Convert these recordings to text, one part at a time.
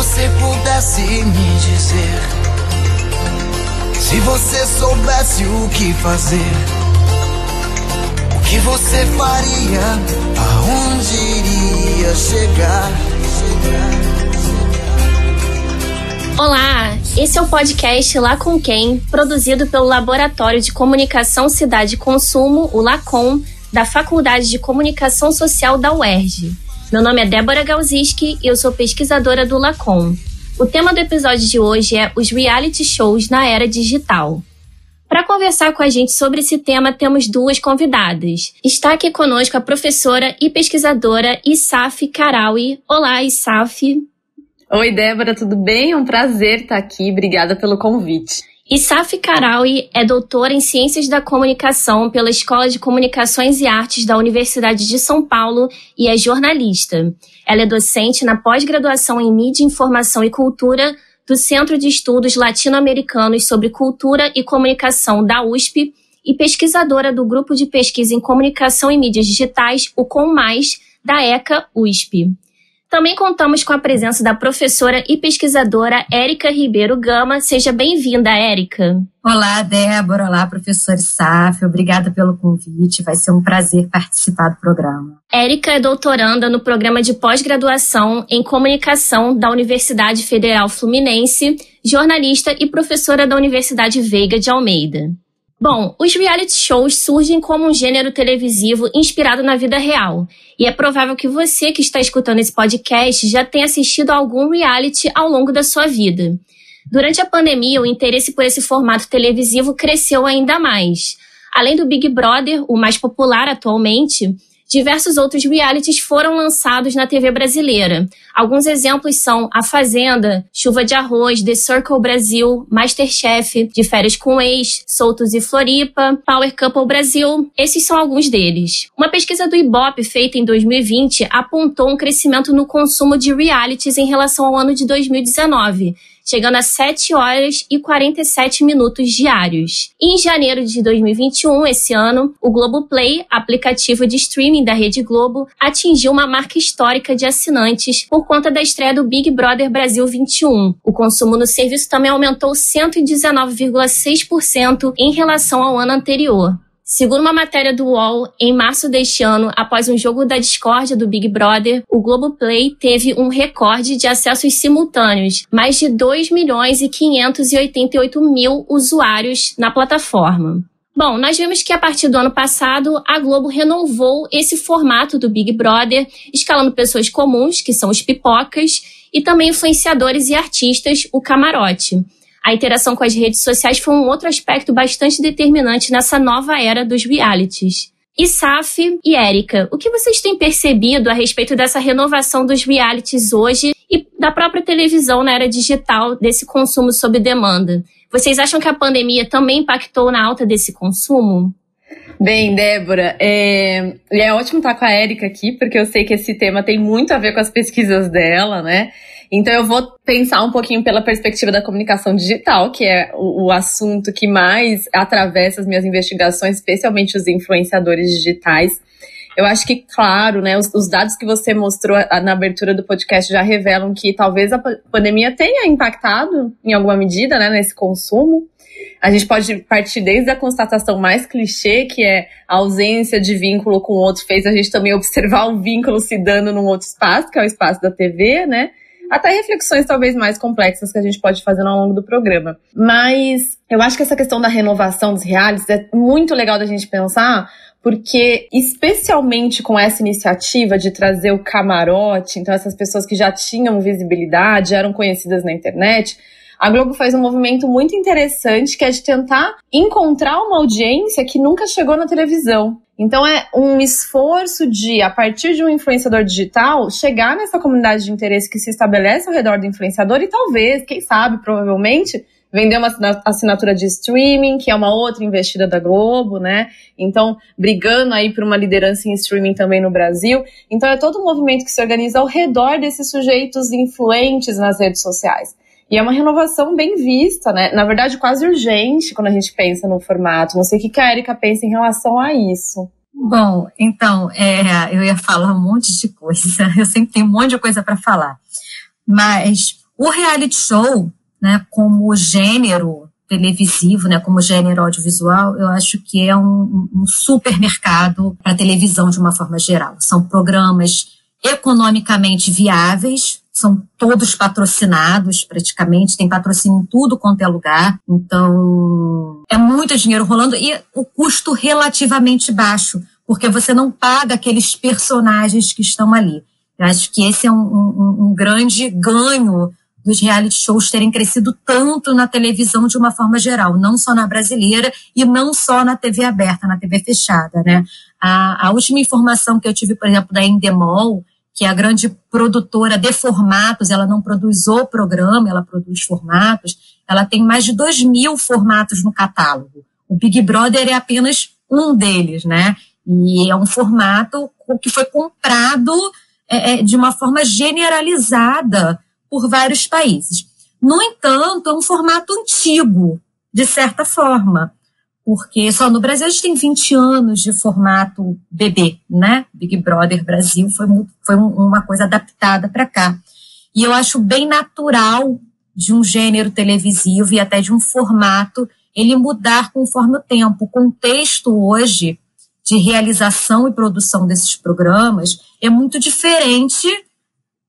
você pudesse me dizer, se você soubesse o que fazer, o que você faria, aonde iria chegar? Olá, esse é o podcast Lá Com Quem, produzido pelo Laboratório de Comunicação Cidade e Consumo, o LACOM, da Faculdade de Comunicação Social da UERJ. Meu nome é Débora Galziski e eu sou pesquisadora do LACOM. O tema do episódio de hoje é os reality shows na era digital. Para conversar com a gente sobre esse tema, temos duas convidadas. Está aqui conosco a professora e pesquisadora Issafi Karawi. Olá, Issafi. Oi, Débora, tudo bem? É um prazer estar aqui. Obrigada pelo convite. Issafi Karawi é doutora em Ciências da Comunicação pela Escola de Comunicações e Artes da Universidade de São Paulo e é jornalista. Ela é docente na pós-graduação em Mídia, Informação e Cultura do Centro de Estudos Latino-Americanos sobre Cultura e Comunicação da USP e pesquisadora do Grupo de Pesquisa em Comunicação e Mídias Digitais, o Com+, da ECA USP. Também contamos com a presença da professora e pesquisadora Érica Ribeiro Gama. Seja bem-vinda, Érica. Olá, Débora. Olá, professora Issafi. Obrigada pelo convite. Vai ser um prazer participar do programa. Érica é doutoranda no programa de pós-graduação em comunicação da Universidade Federal Fluminense, jornalista e professora da Universidade Veiga de Almeida. Bom, os reality shows surgem como um gênero televisivo inspirado na vida real. E é provável que você que está escutando esse podcast já tenha assistido a algum reality ao longo da sua vida. Durante a pandemia, o interesse por esse formato televisivo cresceu ainda mais. Além do Big Brother, o mais popular atualmente, diversos outros realities foram lançados na TV brasileira. Alguns exemplos são A Fazenda, Chuva de Arroz, The Circle Brasil, MasterChef, De Férias com Ex, Soltos e Floripa, Power Couple Brasil. Esses são alguns deles. Uma pesquisa do Ibope feita em 2020 apontou um crescimento no consumo de realities em relação ao ano de 2019, chegando a 7 horas e 47 minutos diários. E em janeiro de 2021, esse ano, o Globoplay, aplicativo de streaming da Rede Globo, atingiu uma marca histórica de assinantes por conta da estreia do Big Brother Brasil 21. O consumo no serviço também aumentou 119,6% em relação ao ano anterior. Segundo uma matéria do UOL, em março deste ano, após um jogo da discórdia do Big Brother, o Globoplay teve um recorde de acessos simultâneos, mais de 2.588.000 usuários na plataforma. Bom, nós vimos que a partir do ano passado, a Globo renovou esse formato do Big Brother, escalando pessoas comuns, que são os pipocas, e também influenciadores e artistas, o camarote. A interação com as redes sociais foi um outro aspecto bastante determinante nessa nova era dos realities. Issafi e Érica, o que vocês têm percebido a respeito dessa renovação dos realities hoje e da própria televisão na era digital, desse consumo sob demanda? Vocês acham que a pandemia também impactou na alta desse consumo? Bem, Débora, é ótimo estar com a Érica aqui, porque eu sei que esse tema tem muito a ver com as pesquisas dela, né? Então eu vou pensar um pouquinho pela perspectiva da comunicação digital, que é o assunto que mais atravessa as minhas investigações, especialmente os influenciadores digitais. Eu acho que, claro, né, os dados que você mostrou na abertura do podcast já revelam que talvez a pandemia tenha impactado em alguma medida, né, nesse consumo. A gente pode partir desde a constatação mais clichê, que é a ausência de vínculo com o outro, fez a gente também observar um vínculo se dando num outro espaço, que é o espaço da TV, né? Até reflexões talvez mais complexas que a gente pode fazer ao longo do programa. Mas eu acho que essa questão da renovação dos realities é muito legal da gente pensar, porque especialmente com essa iniciativa de trazer o camarote, então essas pessoas que já tinham visibilidade, eram conhecidas na internet, a Globo faz um movimento muito interessante, que é de tentar encontrar uma audiência que nunca chegou na televisão. Então é um esforço de, a partir de um influenciador digital, chegar nessa comunidade de interesse que se estabelece ao redor do influenciador e talvez, quem sabe, provavelmente, vender uma assinatura de streaming, que é uma outra investida da Globo, né? Então, brigando aí por uma liderança em streaming também no Brasil. Então é todo um movimento que se organiza ao redor desses sujeitos influentes nas redes sociais. E é uma renovação bem vista, né? Na verdade, quase urgente quando a gente pensa no formato. Não sei o que a Érica pensa em relação a isso. Bom, então, eu ia falar um monte de coisa. Eu sempre tenho um monte de coisa para falar. Mas O reality show, né, como gênero televisivo, né, como gênero audiovisual, eu acho que é um supermercado para a televisão de uma forma geral. São programas economicamente viáveis, são todos patrocinados praticamente, tem patrocínio em tudo quanto é lugar, então é muito dinheiro rolando e o custo relativamente baixo, porque você não paga aqueles personagens que estão ali. Eu acho que esse é um grande ganho dos reality shows terem crescido tanto na televisão de uma forma geral, não só na brasileira e não só na TV aberta, na TV fechada, né? A última informação que eu tive, por exemplo, da Endemol, que é a grande produtora de formatos, ela não produz o programa, ela produz formatos, ela tem mais de 2.000 formatos no catálogo. O Big Brother é apenas um deles, né? E é um formato que foi comprado de uma forma generalizada por vários países. No entanto, é um formato antigo, de certa forma, porque só no Brasil a gente tem 20 anos de formato bebê, né? Big Brother Brasil foi uma coisa adaptada para cá. E eu acho bem natural de um gênero televisivo e até de um formato ele mudar conforme o tempo. O contexto hoje de realização e produção desses programas é muito diferente,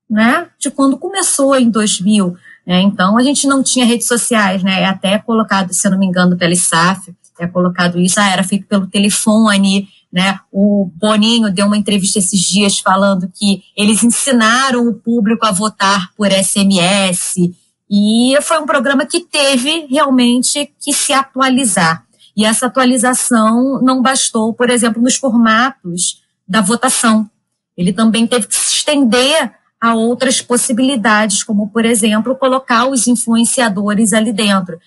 né, de quando começou em 2000. Então, a gente não tinha redes sociais, né? É até colocado, se eu não me engano, pela ISAF, é colocado isso, era feito pelo telefone, né? O Boninho deu uma entrevista esses dias falando que eles ensinaram o público a votar por SMS, e foi um programa que teve realmente que se atualizar. E essa atualização não bastou, por exemplo, nos formatos da votação. Ele também teve que se estender a outras possibilidades, como, por exemplo, colocar os influenciadores ali dentro.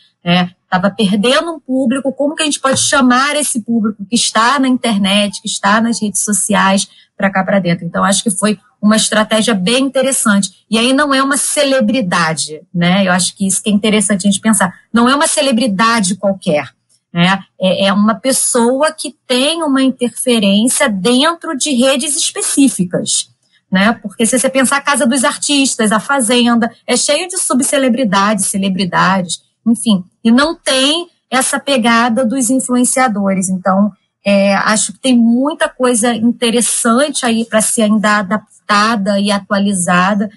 Estava perdendo um público, como que a gente pode chamar esse público que está na internet, que está nas redes sociais, para cá para dentro? Então, acho que foi uma estratégia bem interessante. E aí não é uma celebridade, né? Eu acho que isso que é interessante a gente pensar. Não é uma celebridade qualquer, né? É uma pessoa que tem uma interferência dentro de redes específicas, né? Porque se você pensar a Casa dos Artistas, a Fazenda, é cheio de subcelebridades, celebridades, enfim, e não tem essa pegada dos influenciadores. Então, acho que tem muita coisa interessante aí para ser ainda adaptada e atualizada.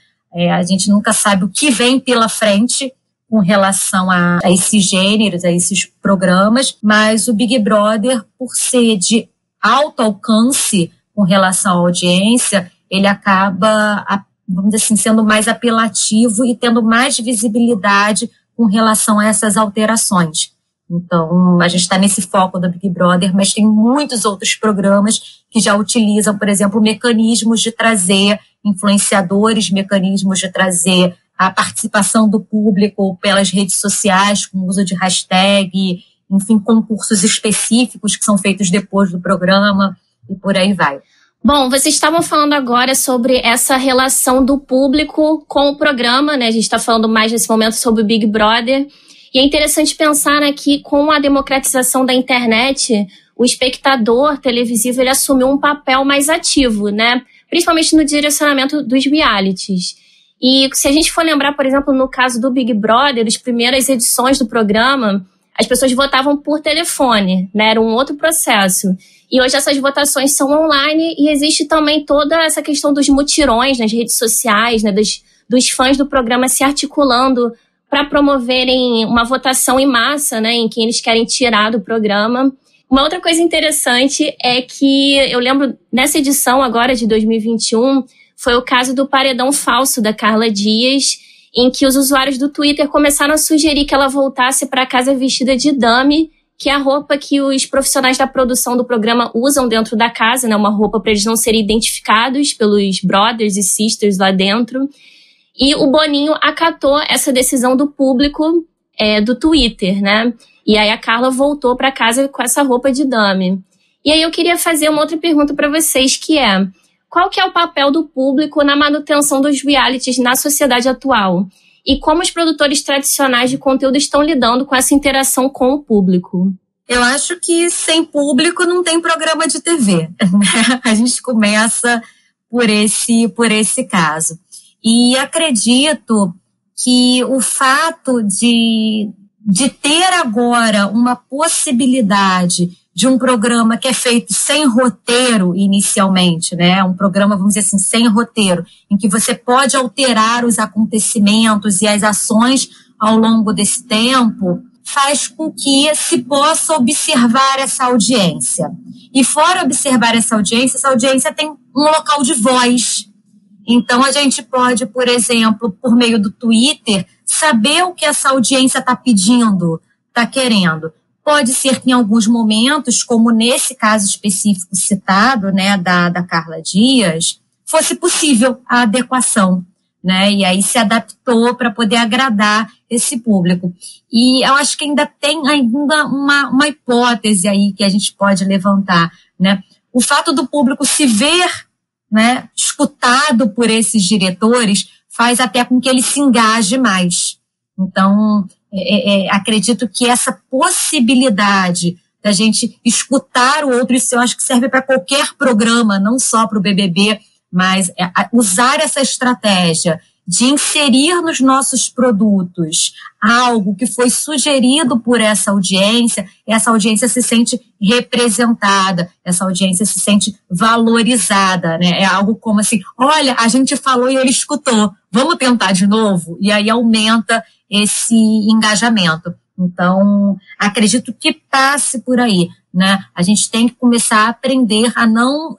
A gente nunca sabe o que vem pela frente com relação a esses gêneros, a esses programas, mas o Big Brother, por ser de alto alcance com relação à audiência, ele acaba, vamos dizer assim, sendo mais apelativo e tendo mais visibilidade com relação a essas alterações. Então, a gente está nesse foco do Big Brother, mas tem muitos outros programas que já utilizam, por exemplo, mecanismos de trazer influenciadores, mecanismos de trazer a participação do público pelas redes sociais, com o uso de hashtag, enfim, concursos específicos que são feitos depois do programa e por aí vai. Bom, vocês estavam falando agora sobre essa relação do público com o programa, né? A gente está falando mais nesse momento sobre o Big Brother. E é interessante pensar, né, que com a democratização da internet, o espectador televisivo ele assumiu um papel mais ativo, né? Principalmente no direcionamento dos realities. E se a gente for lembrar, por exemplo, no caso do Big Brother, as primeiras edições do programa, as pessoas votavam por telefone, né? Era um outro processo. E hoje essas votações são online e existe também toda essa questão dos mutirões nas redes sociais, né? Dos fãs do programa se articulando para promoverem uma votação em massa, né? Em quem eles querem tirar do programa. Uma outra coisa interessante é que eu lembro nessa edição agora de 2021, foi o caso do paredão falso da Carla Dias, em que os usuários do Twitter começaram a sugerir que ela voltasse para casa vestida de dummy, que é a roupa que os profissionais da produção do programa usam dentro da casa, né? Uma roupa para eles não serem identificados pelos brothers e sisters lá dentro. E o Boninho acatou essa decisão do público do Twitter, né? E aí a Carla voltou para casa com essa roupa de dummy. E aí eu queria fazer uma outra pergunta para vocês, que é: qual que é o papel do público na manutenção dos realities na sociedade atual? E como os produtores tradicionais de conteúdo estão lidando com essa interação com o público? Eu acho que sem público não tem programa de TV, né? A gente começa por esse caso. E acredito que o fato de ter agora uma possibilidade de um programa que é feito sem roteiro inicialmente, né? Um programa, vamos dizer assim, sem roteiro, em que você pode alterar os acontecimentos e as ações ao longo desse tempo, faz com que se possa observar essa audiência. E fora observar essa audiência tem um local de voz. Então, a gente pode, por exemplo, por meio do Twitter, saber o que essa audiência está pedindo, está querendo. Pode ser que em alguns momentos, como nesse caso específico citado, né, da Carla Dias, fosse possível a adequação, né, e aí se adaptou para poder agradar esse público. E eu acho que ainda tem uma hipótese aí que a gente pode levantar, né, o fato do público se ver, né, escutado por esses diretores faz até com que ele se engaje mais. Então, acredito que essa possibilidade da gente escutar o outro, isso eu acho que serve para qualquer programa, não só para o BBB, mas usar essa estratégia de inserir nos nossos produtos algo que foi sugerido por essa audiência se sente representada, essa audiência se sente valorizada, né? É algo como assim, olha, a gente falou e ele escutou, vamos tentar de novo? E aí aumenta esse engajamento. Então, acredito que passe por aí, né? A gente tem que começar a aprender a não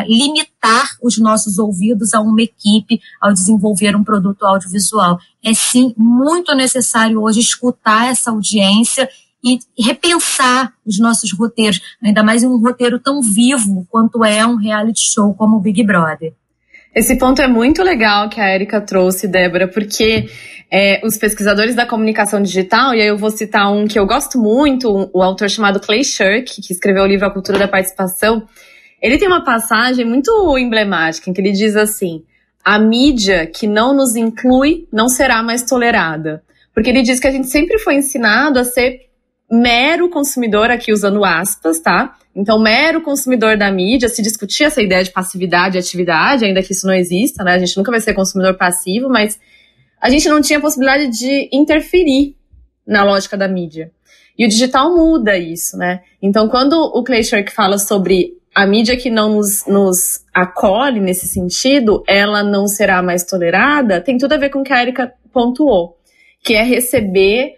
limitar os nossos ouvidos a uma equipe ao desenvolver um produto audiovisual. É sim muito necessário hoje escutar essa audiência e repensar os nossos roteiros, ainda mais em um roteiro tão vivo quanto é um reality show como o Big Brother. Esse ponto é muito legal que a Érica trouxe, Débora, porque os pesquisadores da comunicação digital, e aí eu vou citar um que eu gosto muito, o autor chamado Clay Shirk, que escreveu o livro A Cultura da Participação, ele tem uma passagem muito emblemática, em que ele diz assim, a mídia que não nos inclui não será mais tolerada. Porque ele diz que a gente sempre foi ensinado a ser mero consumidor, aqui usando aspas, tá? Então, mero consumidor da mídia, se discutir essa ideia de passividade e atividade, ainda que isso não exista, né? A gente nunca vai ser consumidor passivo, mas a gente não tinha possibilidade de interferir na lógica da mídia. E o digital muda isso, né? Então, quando o Clay Shirk fala sobre a mídia que não nos acolhe nesse sentido, ela não será mais tolerada, tem tudo a ver com o que a Érica pontuou, que é receber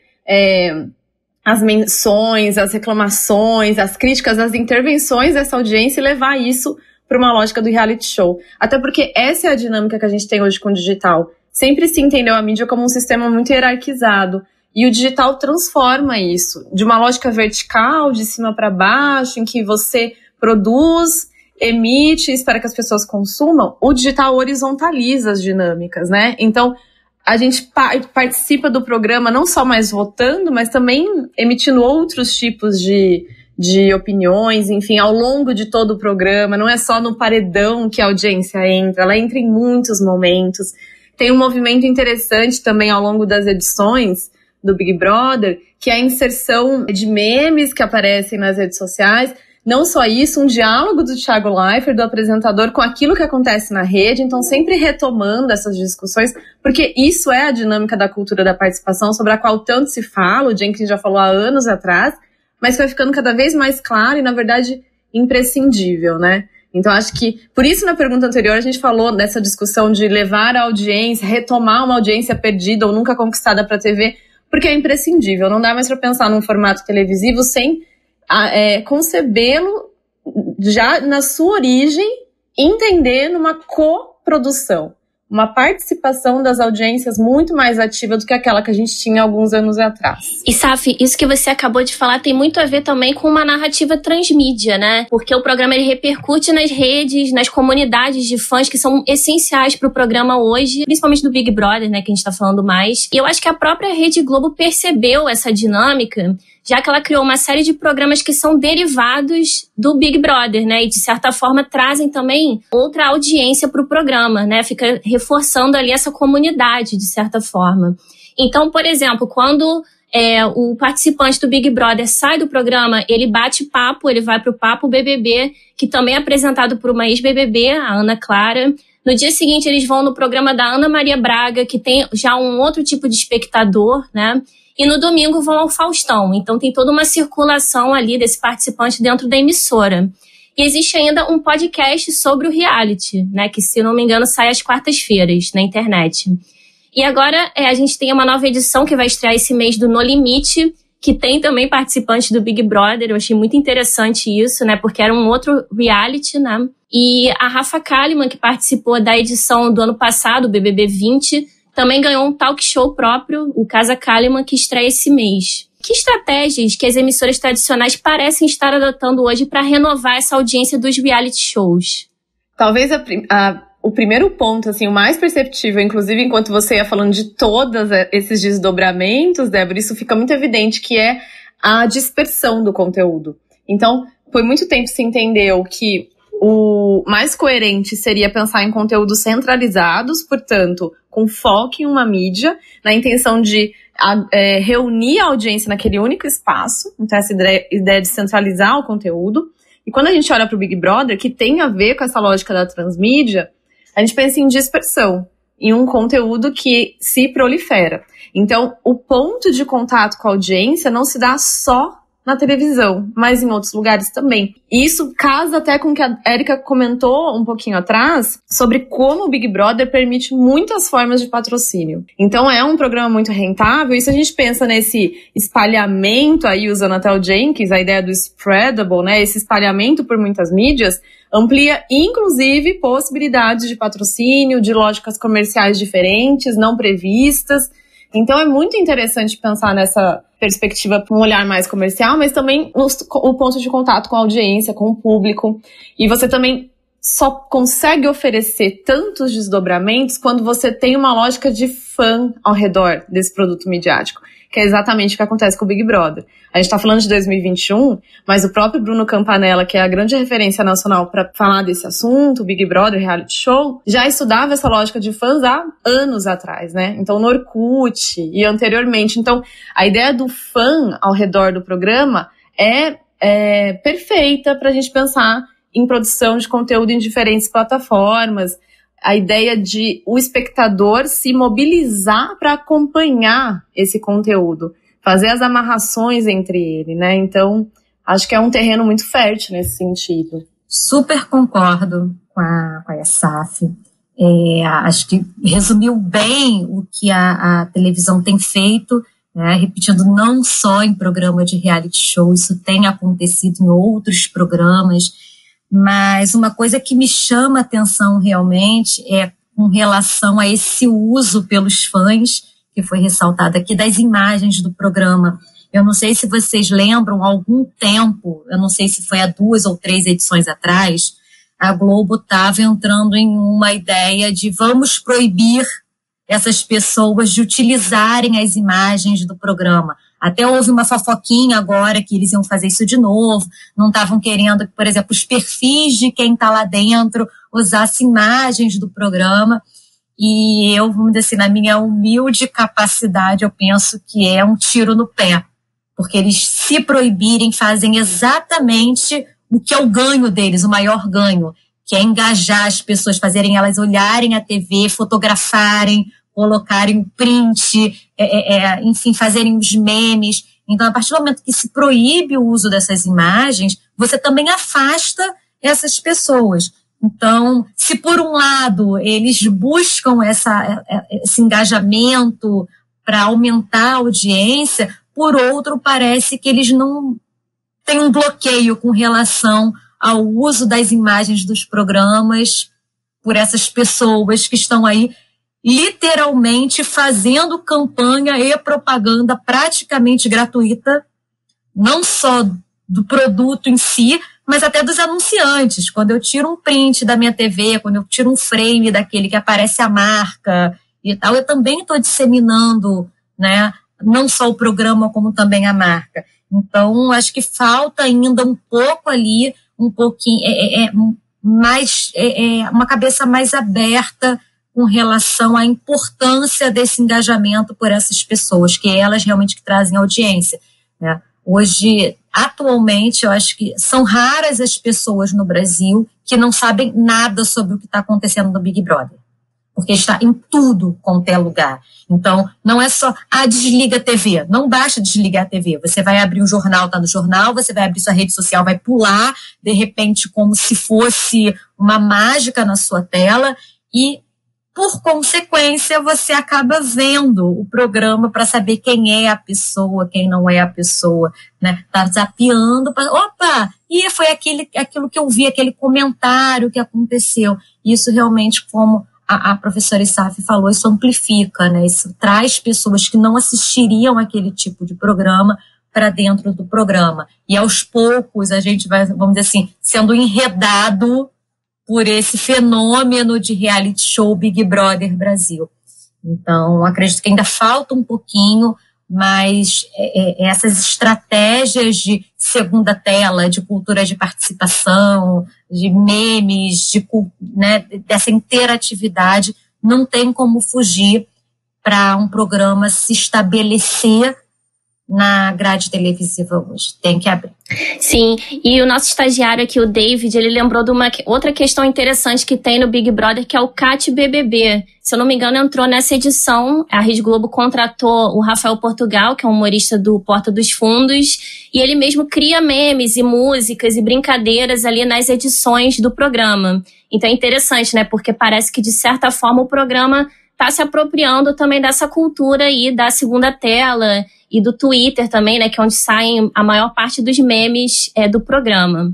as menções, as reclamações, as críticas, as intervenções dessa audiência e levar isso para uma lógica do reality show. Até porque essa é a dinâmica que a gente tem hoje com o digital. Sempre se entendeu a mídia como um sistema muito hierarquizado. E o digital transforma isso. De uma lógica vertical, de cima para baixo, em que você produz, emite, espera que as pessoas consumam, o digital horizontaliza as dinâmicas, né? Então, a gente participa do programa não só mais votando, mas também emitindo outros tipos de opiniões, enfim, ao longo de todo o programa. Não é só no paredão que a audiência entra, ela entra em muitos momentos. Tem um movimento interessante também ao longo das edições do Big Brother, que é a inserção de memes que aparecem nas redes sociais. Não só isso, um diálogo do Thiago Leifert, do apresentador, com aquilo que acontece na rede, então sempre retomando essas discussões, porque isso é a dinâmica da cultura da participação, sobre a qual tanto se fala, o Jenkins já falou há anos atrás, mas que vai ficando cada vez mais claro e, na verdade, imprescindível, né? Então, acho que, por isso, na pergunta anterior, a gente falou dessa discussão de levar a audiência, retomar uma audiência perdida ou nunca conquistada para a TV, porque é imprescindível, não dá mais para pensar num formato televisivo sem concebê-lo já na sua origem, entender numa coprodução, uma participação das audiências muito mais ativa do que aquela que a gente tinha alguns anos atrás. E Safi, isso que você acabou de falar tem muito a ver também com uma narrativa transmídia, né? Porque o programa ele repercute nas redes, nas comunidades de fãs que são essenciais para o programa hoje, principalmente do Big Brother, né, que a gente tá falando mais. E eu acho que a própria Rede Globo percebeu essa dinâmica, já que ela criou uma série de programas que são derivados do Big Brother, né? E, de certa forma, trazem também outra audiência para o programa, né? Fica reforçando ali essa comunidade, de certa forma. Então, por exemplo, quando o participante do Big Brother sai do programa, ele bate papo, ele vai para o Papo BBB, que também é apresentado por uma ex-BBB, a Ana Clara. No dia seguinte, eles vão no programa da Ana Maria Braga, que tem já um outro tipo de espectador, né? E no domingo vão ao Faustão. Então tem toda uma circulação ali desse participante dentro da emissora. E existe ainda um podcast sobre o reality, né? Que, se não me engano, sai às quartas-feiras na internet. E agora a gente tem uma nova edição que vai estrear esse mês do No Limite, que tem também participantes do Big Brother. Eu achei muito interessante isso, né? Porque era um outro reality, né? E a Rafa Kalimann, que participou da edição do ano passado, o BBB 20, também ganhou um talk show próprio, o Casa Kalimann, que estreia esse mês. Que estratégias que as emissoras tradicionais parecem estar adotando hoje para renovar essa audiência dos reality shows? Talvez o primeiro ponto, assim, o mais perceptível, inclusive enquanto você ia falando de todos esses desdobramentos, Débora, isso fica muito evidente, que é a dispersão do conteúdo. Então, por muito tempo se entendeu que o mais coerente seria pensar em conteúdos centralizados, portanto, com foco em uma mídia, na intenção de reunir a audiência naquele único espaço. Então, essa ideia de centralizar o conteúdo. E quando a gente olha para o Big Brother, que tem a ver com essa lógica da transmídia, a gente pensa em dispersão, em um conteúdo que se prolifera. Então, o ponto de contato com a audiência não se dá só na televisão, mas em outros lugares também. E isso casa até com o que a Érica comentou um pouquinho atrás, sobre como o Big Brother permite muitas formas de patrocínio. Então é um programa muito rentável, e se a gente pensa nesse espalhamento aí, usando até o Jenkins, a ideia do spreadable, né, esse espalhamento por muitas mídias, amplia inclusive possibilidades de patrocínio, de lógicas comerciais diferentes, não previstas. Então é muito interessante pensar nessa perspectiva com um olhar mais comercial, mas também o ponto de contato com a audiência, com o público. E você também só consegue oferecer tantos desdobramentos quando você tem uma lógica de fã ao redor desse produto midiático, que é exatamente o que acontece com o Big Brother. A gente está falando de 2021, mas o próprio Bruno Campanella, que é a grande referência nacional para falar desse assunto, o Big Brother Reality Show, já estudava essa lógica de fãs há anos atrás, né? Então, no Orkut e anteriormente. Então, a ideia do fã ao redor do programa é perfeita para a gente pensar em produção de conteúdo em diferentes plataformas. A ideia de o espectador se mobilizar para acompanhar esse conteúdo, fazer as amarrações entre ele, né? Então, acho que é um terreno muito fértil nesse sentido. Super concordo com a Assaf. Acho que resumiu bem o que a televisão tem feito, né? Repetindo, não só em programa de reality show, isso tem acontecido em outros programas. Mas uma coisa que me chama a atenção realmente é com relação a esse uso pelos fãs, que foi ressaltado aqui, das imagens do programa. Eu não sei se vocês lembram, há algum tempo, eu não sei se foi há 2 ou 3 edições atrás, a Globo estava entrando em uma ideia de vamos proibir essas pessoas de utilizarem as imagens do programa. Até houve uma fofoquinha agora que eles iam fazer isso de novo, não estavam querendo que, por exemplo, os perfis de quem está lá dentro usassem imagens do programa. E eu, vamos dizer assim, na minha humilde capacidade, eu penso que é um tiro no pé, porque eles, se proibirem, fazem exatamente o que é o ganho deles, o maior ganho, que é engajar as pessoas, fazerem elas olharem a TV, fotografarem, colocarem print, enfim, fazerem os memes. Então, a partir do momento que se proíbe o uso dessas imagens, você também afasta essas pessoas. Então, se por um lado eles buscam esse engajamento para aumentar a audiência, por outro parece que eles não têm um bloqueio com relação ao uso das imagens dos programas por essas pessoas que estão aí literalmente fazendo campanha e propaganda praticamente gratuita, não só do produto em si, mas até dos anunciantes. Quando eu tiro um print da minha TV, quando eu tiro um frame daquele que aparece a marca e tal, eu também estou disseminando, né, não só o programa, como também a marca. Então, acho que falta ainda um pouco ali, um pouquinho, uma cabeça mais aberta com relação à importância desse engajamento por essas pessoas, que é elas realmente que trazem audiência, né? Hoje, atualmente, eu acho que são raras as pessoas no Brasil que não sabem nada sobre o que está acontecendo no Big Brother. Porque está em tudo quanto é lugar. Então, não é só, desliga a TV. Não basta desligar a TV. Você vai abrir um jornal, está no jornal, você vai abrir sua rede social, vai pular, de repente, como se fosse uma mágica na sua tela, e, por consequência, você acaba vendo o programa para saber quem é a pessoa, quem não é a pessoa, né? Tá zapeando, e foi aquilo que eu vi, aquele comentário que aconteceu. Isso realmente, como a professora Issafi falou, isso amplifica, né? Isso traz pessoas que não assistiriam àquele tipo de programa para dentro do programa. E aos poucos a gente vai, vamos dizer assim, sendo enredado por esse fenômeno de reality show Big Brother Brasil. Então, acredito que ainda falta um pouquinho, mas essas estratégias de segunda tela, de cultura de participação, de memes, né, dessa interatividade, não tem como fugir para um programa se estabelecer na grade televisiva hoje. Tem que abrir. Sim, e o nosso estagiário aqui, o David, ele lembrou de uma outra questão interessante que tem no Big Brother, que é o CAT BBB. Se eu não me engano, entrou nessa edição. A Rede Globo contratou o Rafael Portugal, que é um humorista do Porta dos Fundos, e ele mesmo cria memes e músicas e brincadeiras ali nas edições do programa. Então é interessante, né? Porque parece que, de certa forma, o programa está se apropriando também dessa cultura aí da segunda tela e do Twitter também, né, que é onde saem a maior parte dos memes do programa.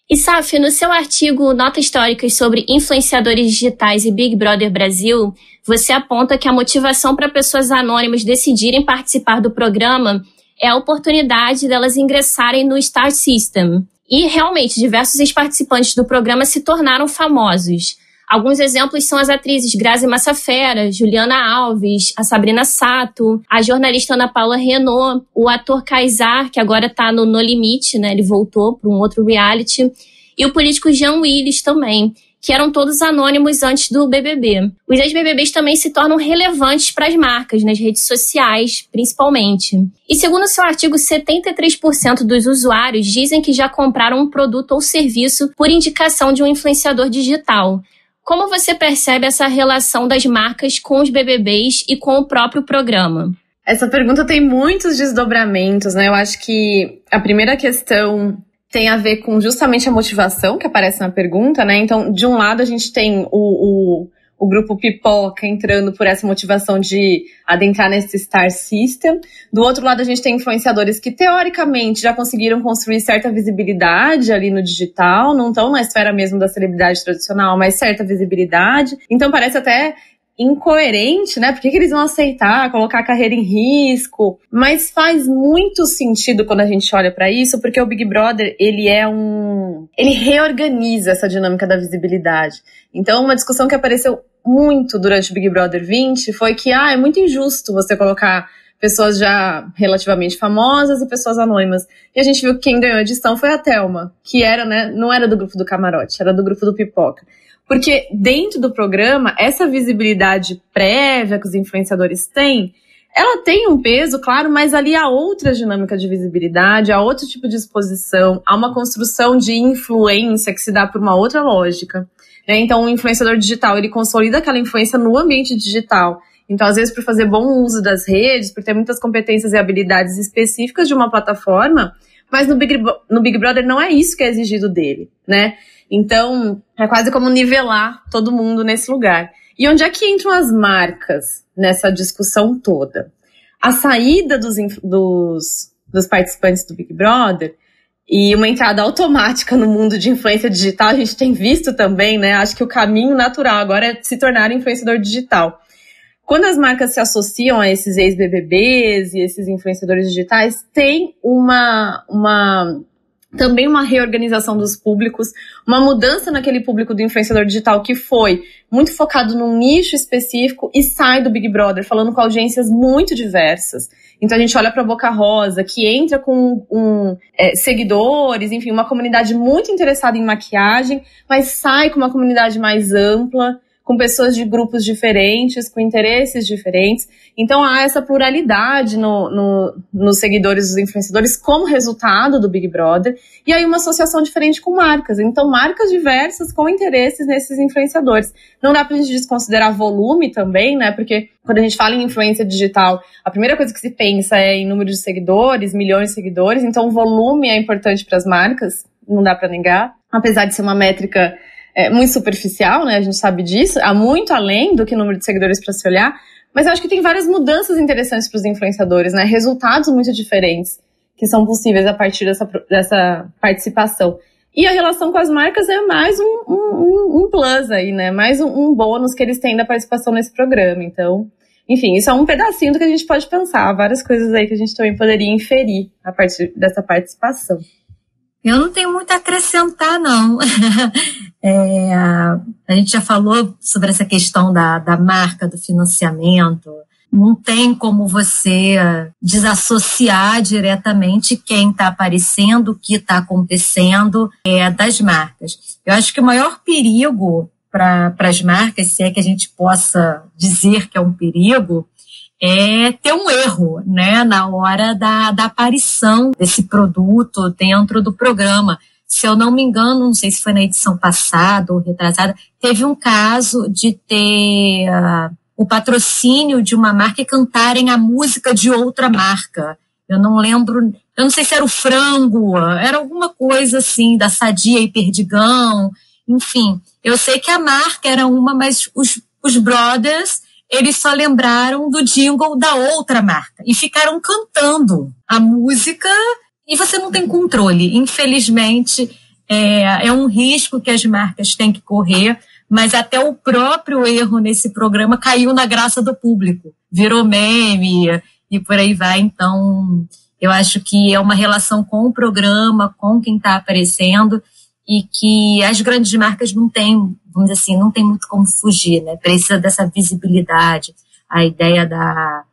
E, Saf, no seu artigo Notas Históricas sobre influenciadores digitais e Big Brother Brasil, você aponta que a motivação para pessoas anônimas decidirem participar do programa é a oportunidade delas ingressarem no Star System. E, realmente, diversos ex-participantes do programa se tornaram famosos. Alguns exemplos são as atrizes Grazi Massafera, Juliana Alves, a Sabrina Sato, a jornalista Ana Paula Renault, o ator Kaysar, que agora está no No Limite, né? Ele voltou para um outro reality, e o político Jean Willis também, que eram todos anônimos antes do BBB. Os ex-BBBs também se tornam relevantes para as marcas, nas redes sociais, principalmente. E segundo o seu artigo, 73% dos usuários dizem que já compraram um produto ou serviço por indicação de um influenciador digital. Como você percebe essa relação das marcas com os BBBs e com o próprio programa? Essa pergunta tem muitos desdobramentos, né? Eu acho que a primeira questão tem a ver com justamente a motivação que aparece na pergunta, né? Então, de um lado, a gente tem o grupo Pipoca entrando por essa motivação de adentrar nesse Star System. Do outro lado, a gente tem influenciadores que, teoricamente, já conseguiram construir certa visibilidade ali no digital, não estão na esfera mesmo da celebridade tradicional, mas certa visibilidade. Então, parece até incoerente, né? Por que eles vão aceitar colocar a carreira em risco? Mas faz muito sentido quando a gente olha para isso, porque o Big Brother, ele reorganiza essa dinâmica da visibilidade. Então, uma discussão que apareceu muito durante o Big Brother 20 foi que, é muito injusto você colocar pessoas já relativamente famosas e pessoas anônimas. E a gente viu que quem ganhou a edição foi a Thelma, que era, né, não era do grupo do Camarote, era do grupo do Pipoca. Porque dentro do programa, essa visibilidade prévia que os influenciadores têm, ela tem um peso, claro, mas ali há outra dinâmica de visibilidade, há outro tipo de exposição, há uma construção de influência que se dá por uma outra lógica. Né? Então, o influenciador digital, ele consolida aquela influência no ambiente digital. Então, às vezes, por fazer bom uso das redes, por ter muitas competências e habilidades específicas de uma plataforma, mas no Big Brother não é isso que é exigido dele, né? Então, é quase como nivelar todo mundo nesse lugar. E onde é que entram as marcas nessa discussão toda? A saída dos participantes do Big Brother e uma entrada automática no mundo de influência digital, a gente tem visto também, né? Acho que o caminho natural agora é se tornar influenciador digital. Quando as marcas se associam a esses ex-BBBs e esses influenciadores digitais, tem também uma reorganização dos públicos, uma mudança naquele público do influenciador digital que foi muito focado num nicho específico e sai do Big Brother falando com audiências muito diversas. Então a gente olha para a Boca Rosa, que entra com seguidores, enfim, uma comunidade muito interessada em maquiagem, mas sai com uma comunidade mais ampla, com pessoas de grupos diferentes, com interesses diferentes. Então há essa pluralidade nos seguidores dos influenciadores como resultado do Big Brother, e aí uma associação diferente com marcas. Então marcas diversas com interesses nesses influenciadores. Não dá pra gente desconsiderar volume também, né? Porque quando a gente fala em influência digital, a primeira coisa que se pensa é em número de seguidores, milhões de seguidores. Então o volume é importante para as marcas, não dá pra negar. Apesar de ser uma métrica muito superficial, né? A gente sabe disso, há muito além do que o número de seguidores para se olhar, mas eu acho que tem várias mudanças interessantes para os influenciadores, né? Resultados muito diferentes que são possíveis a partir dessa participação. E a relação com as marcas é mais um plus aí, né? Mais um bônus que eles têm da participação nesse programa. Então, enfim, isso é um pedacinho do que a gente pode pensar, várias coisas aí que a gente também poderia inferir a partir dessa participação. Eu não tenho muito a acrescentar, não. A gente já falou sobre essa questão da marca, do financiamento. Não tem como você desassociar diretamente quem está aparecendo, o que está acontecendo das marcas. Eu acho que o maior perigo para as marcas, se é que a gente possa dizer que é um perigo, é ter um erro, né, na hora da aparição desse produto dentro do programa. Se eu não me engano, não sei se foi na edição passada ou retrasada, teve um caso de ter o patrocínio de uma marca e cantarem a música de outra marca. Eu não lembro, eu não sei se era o Frango, era alguma coisa assim, da Sadia e Perdigão, enfim. Eu sei que a marca era uma, mas os brothers, eles só lembraram do jingle da outra marca e ficaram cantando a música e você não tem controle. Infelizmente, é um risco que as marcas têm que correr, mas até o próprio erro nesse programa caiu na graça do público. Virou meme e por aí vai. Então, eu acho que é uma relação com o programa, com quem está aparecendo, e que as grandes marcas não têm, vamos dizer assim, não tem muito como fugir, né? Precisa dessa visibilidade. A ideia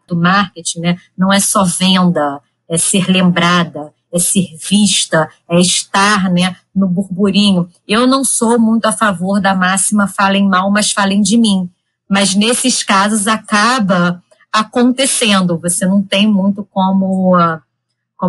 do marketing, né? Não é só venda, é ser lembrada, é ser vista, é estar, né, no burburinho. Eu não sou muito a favor da máxima falem mal, mas falem de mim. Mas nesses casos acaba acontecendo. Você não tem muito como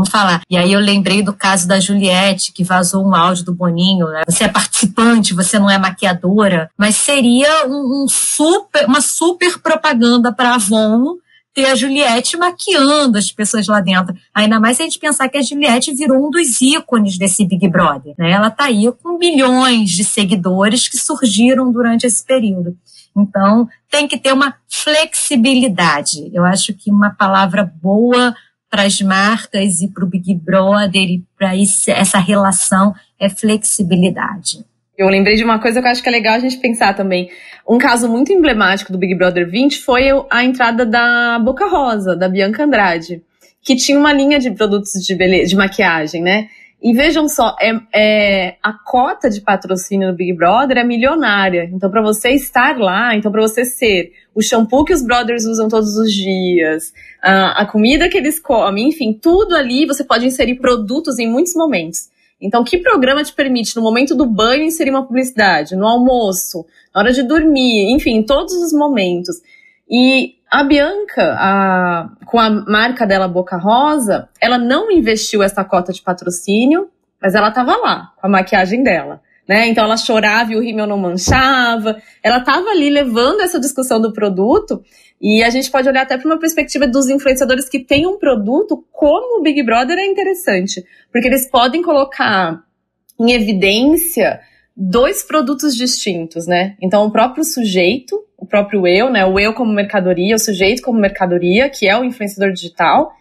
falar. E aí eu lembrei do caso da Juliette, que vazou um áudio do Boninho, né? Você é participante, você não é maquiadora, mas seria uma super propaganda para a Avon ter a Juliette maquiando as pessoas lá dentro. Ainda mais se a gente pensar que a Juliette virou um dos ícones desse Big Brother, né? Ela tá aí com milhões de seguidores que surgiram durante esse período. Então, tem que ter uma flexibilidade. Eu acho que uma palavra boa para as marcas e para o Big Brother e para essa relação é flexibilidade. Eu lembrei de uma coisa que eu acho que é legal a gente pensar também. Um caso muito emblemático do Big Brother 20 foi a entrada da Boca Rosa, da Bianca Andrade, que tinha uma linha de produtos de beleza, de maquiagem, né? E vejam só, a cota de patrocínio do Big Brother é milionária. Então, para você estar lá, então para você ser o shampoo que os brothers usam todos os dias, a comida que eles comem, enfim, tudo ali você pode inserir produtos em muitos momentos. Então, que programa te permite, no momento do banho, inserir uma publicidade, no almoço, na hora de dormir, enfim, em todos os momentos. E a Bianca, com a marca dela Boca Rosa, ela não investiu essa cota de patrocínio, mas ela estava lá, com a maquiagem dela, né? Então ela chorava e o rímel não manchava, ela estava ali levando essa discussão do produto, e a gente pode olhar até para uma perspectiva dos influenciadores que têm um produto, como o Big Brother é interessante, porque eles podem colocar em evidência dois produtos distintos, né? Então o próprio sujeito, o próprio eu, né? O eu como mercadoria, o sujeito como mercadoria, que é o influenciador digital.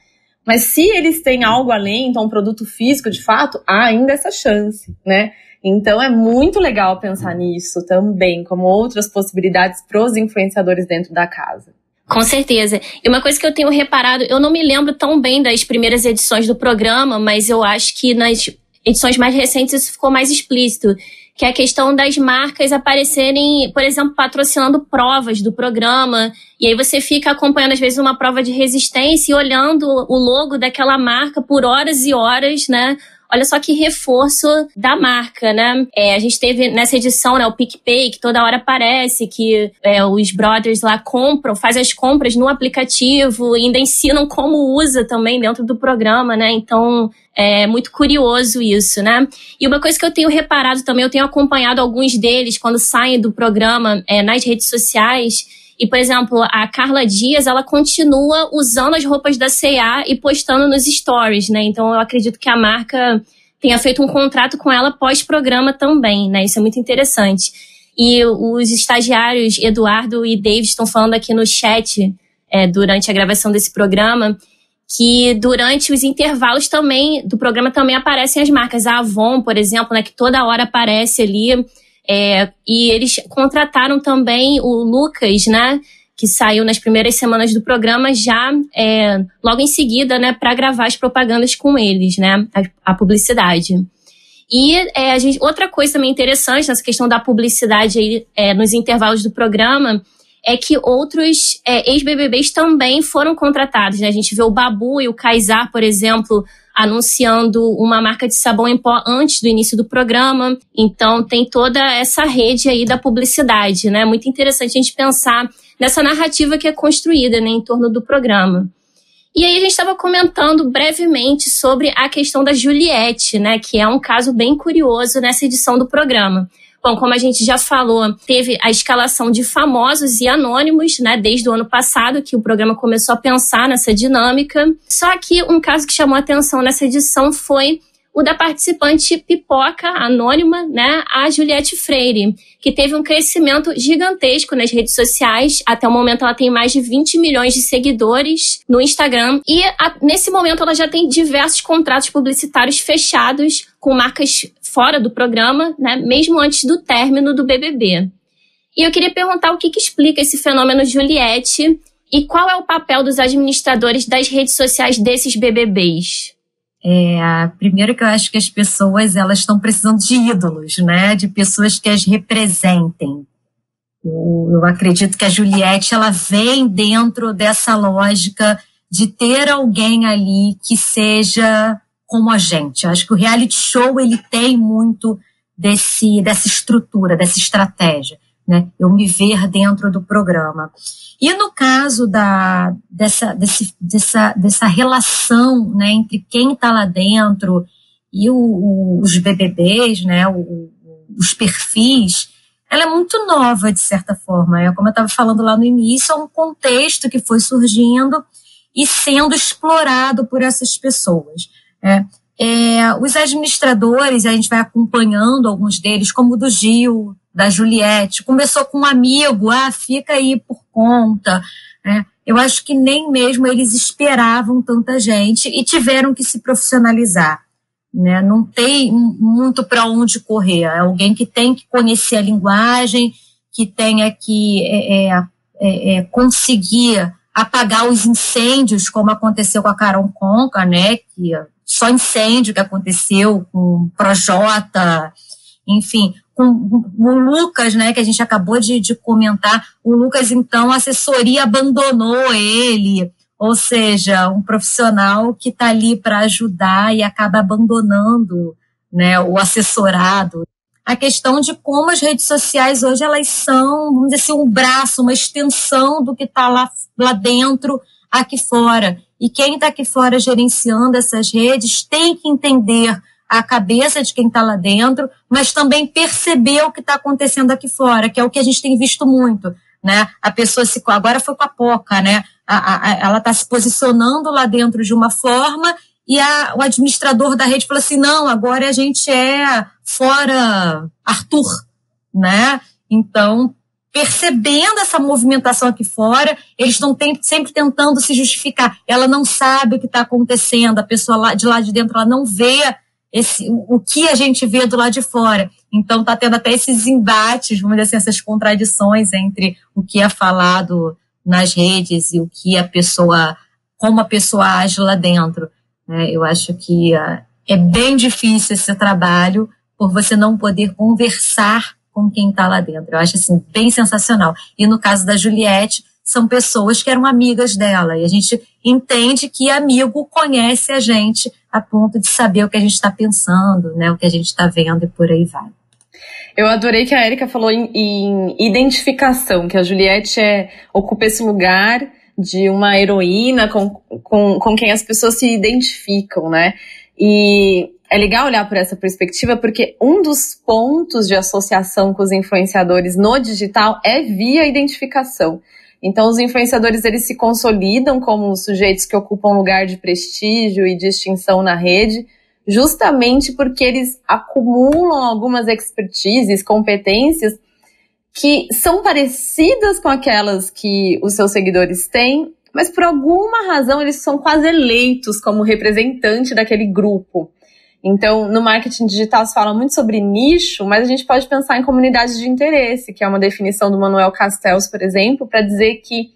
Mas se eles têm algo além, então um produto físico de fato, há ainda essa chance, né? Então é muito legal pensar nisso também, como outras possibilidades para os influenciadores dentro da casa. Com certeza. E uma coisa que eu tenho reparado, eu não me lembro tão bem das primeiras edições do programa, mas eu acho que nas edições mais recentes isso ficou mais explícito, que é a questão das marcas aparecerem, por exemplo, patrocinando provas do programa, e aí você fica acompanhando, às vezes, uma prova de resistência e olhando o logo daquela marca por horas e horas, né? olha só que reforço da marca, né? A gente teve nessa edição, né, o PicPay, que toda hora aparece que os brothers lá fazem as compras no aplicativo e ainda ensinam como usa também dentro do programa, né? Então, é muito curioso isso, né? E uma coisa que eu tenho reparado também, eu tenho acompanhado alguns deles quando saem do programa nas redes sociais. E, por exemplo, a Carla Dias, ela continua usando as roupas da C&A e postando nos stories, né? Então, eu acredito que a marca tenha feito um contrato com ela pós-programa também, né? Isso é muito interessante. E os estagiários Eduardo e David estão falando aqui no chat, durante a gravação desse programa, que durante os intervalos também do programa também aparecem as marcas. A Avon, por exemplo, né, que toda hora aparece ali. E eles contrataram também o Lucas, né, que saiu nas primeiras semanas do programa já logo em seguida, né, para gravar as propagandas com eles, né, a publicidade. E outra coisa também interessante nessa questão da publicidade aí, nos intervalos do programa é que outros ex-BBBs também foram contratados, né? A gente vê o Babu e o Kaysar, por exemplo, anunciando uma marca de sabão em pó antes do início do programa. Então, tem toda essa rede aí da publicidade, né? Muito interessante a gente pensar nessa narrativa que é construída, né, em torno do programa. E aí a gente estava comentando brevemente sobre a questão da Juliette, né, que é um caso bem curioso nessa edição do programa. Bom, como a gente já falou, teve a escalação de famosos e anônimos, né, desde o ano passado, que o programa começou a pensar nessa dinâmica. Só que um caso que chamou a atenção nessa edição foi o da participante pipoca anônima, né, a Juliette Freire, que teve um crescimento gigantesco nas redes sociais. Até o momento ela tem mais de 20 milhões de seguidores no Instagram. E nesse momento ela já tem diversos contratos publicitários fechados com marcas fora do programa, né, mesmo antes do término do BBB. E eu queria perguntar o que explica esse fenômeno Juliette e qual é o papel dos administradores das redes sociais desses BBBs. Primeiro que eu acho que as pessoas elas estão precisando de ídolos, né, de pessoas que as representem. Eu acredito que a Juliette ela vem dentro dessa lógica de ter alguém ali que seja como a gente. Eu acho que o reality show ele tem muito dessa estrutura, dessa estratégia, né? Eu me ver dentro do programa. E no caso dessa relação, né, entre quem está lá dentro e os BBBs, né, os perfis, ela é muito nova, de certa forma. Como eu estava falando lá no início, é um contexto que foi surgindo e sendo explorado por essas pessoas. Os administradores, a gente vai acompanhando alguns deles, como o do Gil, da Juliette, começou com um amigo, fica aí por conta. Eu acho que nem mesmo eles esperavam tanta gente e tiveram que se profissionalizar. Né? Não tem muito para onde correr. É alguém que tem que conhecer a linguagem, que tenha que conseguir apagar os incêndios, como aconteceu com a Carol Conká, né? Que só incêndio que aconteceu com o Projota, enfim, com o Lucas, né, que a gente acabou de comentar. O Lucas, então, a assessoria abandonou ele, ou seja, um profissional que está ali para ajudar e acaba abandonando, né, o assessorado. A questão de como as redes sociais hoje elas são, vamos dizer assim, um braço, uma extensão do que está lá dentro, aqui fora. E quem está aqui fora gerenciando essas redes tem que entender a cabeça de quem está lá dentro, mas também perceber o que está acontecendo aqui fora, que é o que a gente tem visto muito, né? A pessoa agora foi com a Poca, né? Ela está se posicionando lá dentro de uma forma e o administrador da rede falou assim, não, agora a gente é fora Arthur, né? Então, percebendo essa movimentação aqui fora, eles estão sempre tentando se justificar. Ela não sabe o que está acontecendo, a pessoa de lá de dentro ela não vê o que a gente vê do lado de fora. Então está tendo até esses embates, vamos dizer assim, essas contradições entre o que é falado nas redes e o que como a pessoa age lá dentro. Eu acho que é bem difícil esse trabalho por você não poder conversar com quem está lá dentro. Eu acho assim, bem sensacional. E no caso da Juliette, são pessoas que eram amigas dela. E a gente entende que amigo conhece a gente a ponto de saber o que a gente está pensando, né, o que a gente está vendo e por aí vai. Eu adorei que a Érica falou em identificação, que a Juliette ocupa esse lugar de uma heroína com quem as pessoas se identificam, né? E é legal olhar por essa perspectiva, porque um dos pontos de associação com os influenciadores no digital é via identificação. Então, os influenciadores, eles se consolidam como sujeitos que ocupam lugar de prestígio e distinção na rede, justamente porque eles acumulam algumas expertises, competências que são parecidas com aquelas que os seus seguidores têm, mas por alguma razão eles são quase eleitos como representante daquele grupo. Então, no marketing digital se fala muito sobre nicho, mas a gente pode pensar em comunidades de interesse, que é uma definição do Manuel Castells, por exemplo, para dizer que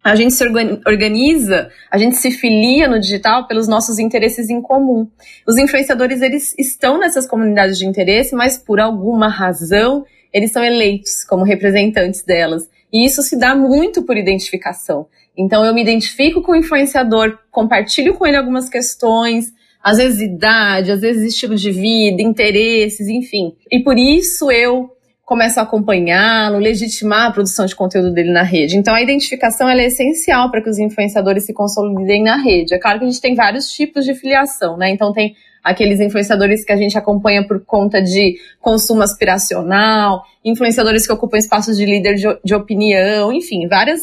a gente se organiza, a gente se filia no digital pelos nossos interesses em comum. Os influenciadores, eles estão nessas comunidades de interesse, mas por alguma razão, eles são eleitos como representantes delas. E isso se dá muito por identificação. Então, eu me identifico com o influenciador, compartilho com ele algumas questões, às vezes idade, às vezes estilo de vida, interesses, enfim. E por isso eu começo a acompanhá-lo, legitimar a produção de conteúdo dele na rede. Então, a identificação ela é essencial para que os influenciadores se consolidem na rede. É claro que a gente tem vários tipos de filiação, né? Então, tem aqueles influenciadores que a gente acompanha por conta de consumo aspiracional, influenciadores que ocupam espaços de líder de opinião, enfim, várias